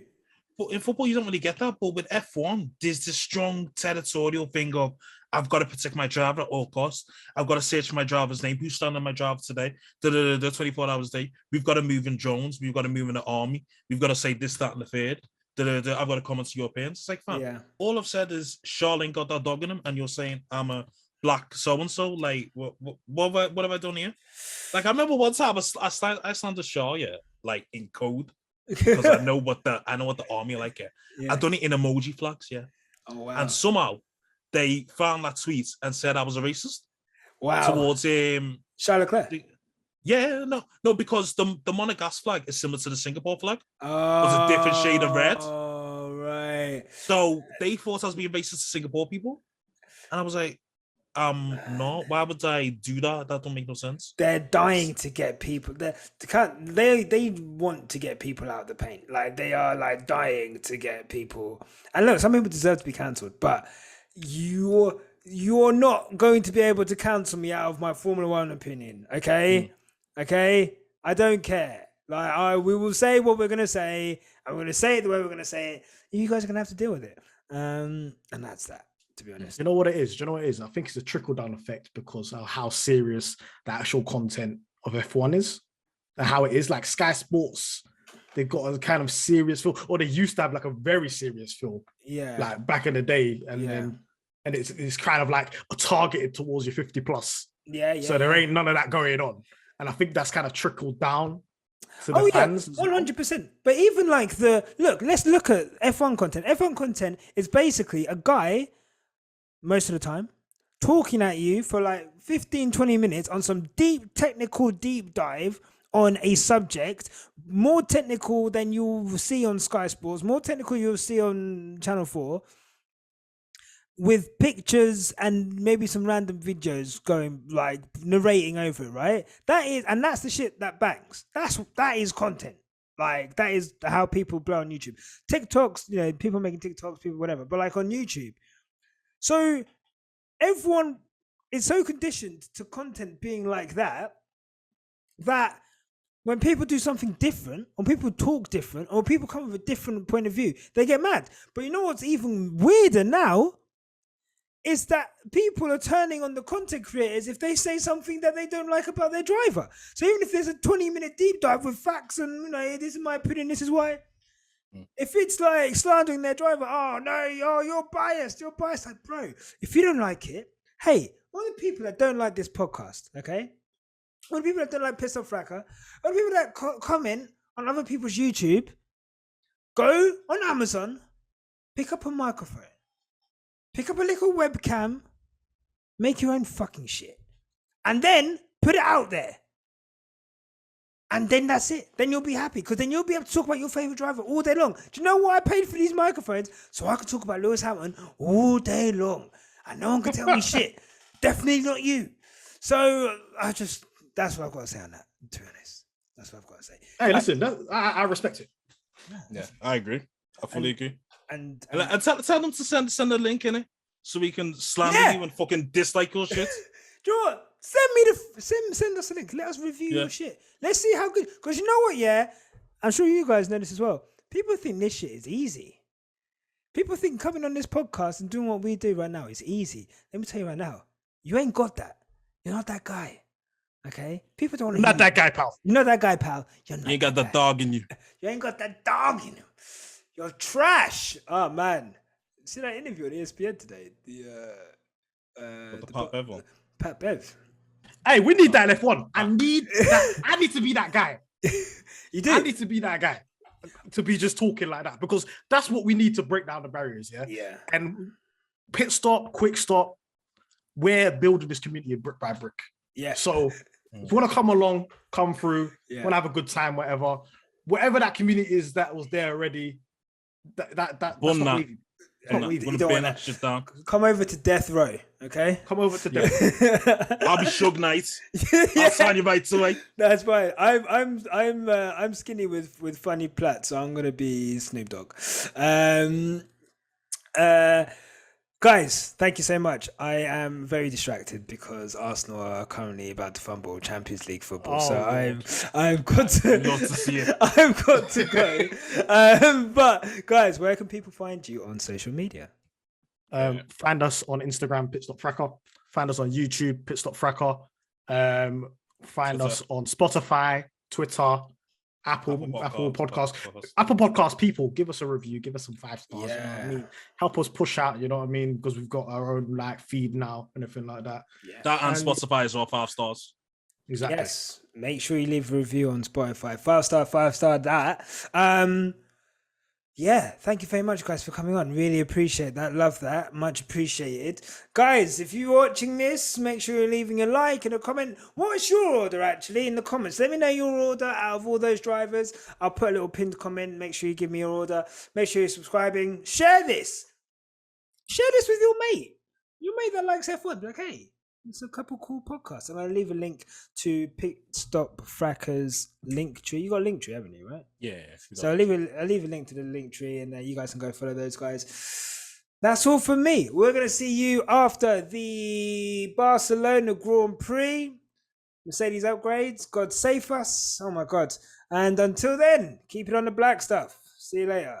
But in football, you don't really get that. But with F1, there's this strong territorial thing of, I've got to protect my driver at all costs. I've got to search for my driver's name. Who's standing on my driver today? The 24 hours a day. We've got to move in drones. We've got to move in the army. We've got to say this, that, and the third. I've got to comment to Europeans. It's like, fam, all I've said is Charlene got that dog in him, and you're saying I'm a black so-and-so. Like, what have I done here? Like, I remember one time I slandered Shaw, like in code. Because I know what the army like. I done it in emoji flags, Oh wow! And somehow they found that tweet and said I was a racist. Wow. Towards Charles Leclerc. No, because the Monegasque flag is similar to the Singapore flag. Oh, it's a different shade of red. Oh right. So they thought I was being racist to Singapore people, and I was like, no, why would I do that? That don't make no sense. They're dying to get people. They want to get people out of the paint. Like they are like dying to get people. And look, some people deserve to be cancelled, but you're not going to be able to cancel me out of my Formula One opinion. Okay, okay. I don't care. Like we will say what we're gonna say. I'm gonna say it the way we're gonna say it. You guys are gonna have to deal with it. And that's that. To be honest, you know what it is. Do you know what it is? I think it's a trickle-down effect because of how serious the actual content of F1 is, and how it is. Like Sky Sports, they've got a kind of serious feel, or they used to have like a very serious feel, like back in the day, and it's kind of like targeted towards your 50 plus. So there ain't none of that going on, and I think that's kind of trickled down to the fans. 100%. But even like let's look at F1 content. F1 content is basically a guy, most of the time, talking at you for like 15-20 minutes on some deep dive on a subject, more technical than you'll see on Sky Sports, more technical you'll see on Channel 4, with pictures and maybe some random videos going, like narrating over it, right? That's the shit that bangs. That is content. Like that is how people blow on YouTube. TikToks, people making TikToks, people whatever, but like on YouTube. So everyone is so conditioned to content being like that when people do something different, or people talk different, or people come with a different point of view, they get mad. But you know what's even weirder now is that people are turning on the content creators if they say something that they don't like about their driver. So even if there's a 20-minute deep dive with facts and, this is my opinion, this is why. If it's like slandering their driver, you're biased. Like, bro, if you don't like it, hey, all the people that don't like this podcast, okay? All the people that don't like PitstopFracas, all the people that comment on other people's YouTube, go on Amazon, pick up a microphone, pick up a little webcam, make your own fucking shit, and then put it out there. And then that's it. Then you'll be happy, because then you'll be able to talk about your favorite driver all day long. Do you know what I paid for these microphones? So I can talk about Lewis Hamilton all day long, and no one can tell me shit. Definitely not you. So that's what I've got to say on that. To be honest, that's what I've got to say. Hey, listen, I respect it. Yeah, I agree. I fully agree. And tell them to send a link in it so we can slander you and fucking dislike your shit. Do you know what? Send us a link. Let us review your shit. Let's see how good. Because you know what? I'm sure you guys know this as well. People think this shit is easy. People think coming on this podcast and doing what we do right now is easy. Let me tell you right now, you ain't got that. You're not that guy. Okay? People don't want to. Not that guy, pal. You're not that guy, pal. You're not. You ain't got the dog in you. You ain't got that dog in you. You're trash. Oh man. See that interview on ESPN today? The Pat Bev one. Pat Bev. Hey, we need that F1. I need to be that guy. You do. I need to be that guy to be just talking like that, because that's what we need to break down the barriers. Yeah. And pit stop, quick stop. We're building this community brick by brick. Yeah. So if you want to come along, come through, want to have a good time, whatever that community is that was there already, that's not leaving. You don't want shit down. Come over to death row, okay? Come over to death. I'll be Suge Knight. I'll sign you right away. That's fine. I'm skinny with funny plats, so I'm gonna be Snoop Dogg. Guys, thank you so much. I am very distracted because Arsenal are currently about to fumble Champions League football. So I've got to Love to see it. I've got to go. But guys, where can people find you on social media? Find us on Instagram, PitstopFracas. Find us on YouTube, PitstopFracas. Find us on Spotify, Twitter, Apple Podcast. People, give us a review, give us some 5 stars. You know what I mean? Help us push out. You know what I mean? Because we've got our own like feed now and everything like that. Yeah. That and Spotify as well, 5 stars. Exactly. Yes. Make sure you leave a review on Spotify. 5 star that. Yeah, thank you very much, guys, for coming on. Really appreciate that. Love that. Much appreciated. Guys, if you're watching this, make sure you're leaving a like and a comment. What's your order, actually, in the comments? Let me know your order out of all those drivers. I'll put a little pinned comment. Make sure you give me your order. Make sure you're subscribing. Share this. Share this with your mate. Your mate that likes F1. Like, hey, it's a couple cool podcasts. I'm going to leave a link to PitstopFracas link tree. You got a link tree, haven't you, right? Yeah. So I'll leave a link to the link tree, and you guys can go follow those guys. That's all from me. We're going to see you after the Barcelona Grand Prix. Mercedes upgrades. God save us. Oh my God. And until then, keep it on the black stuff. See you later.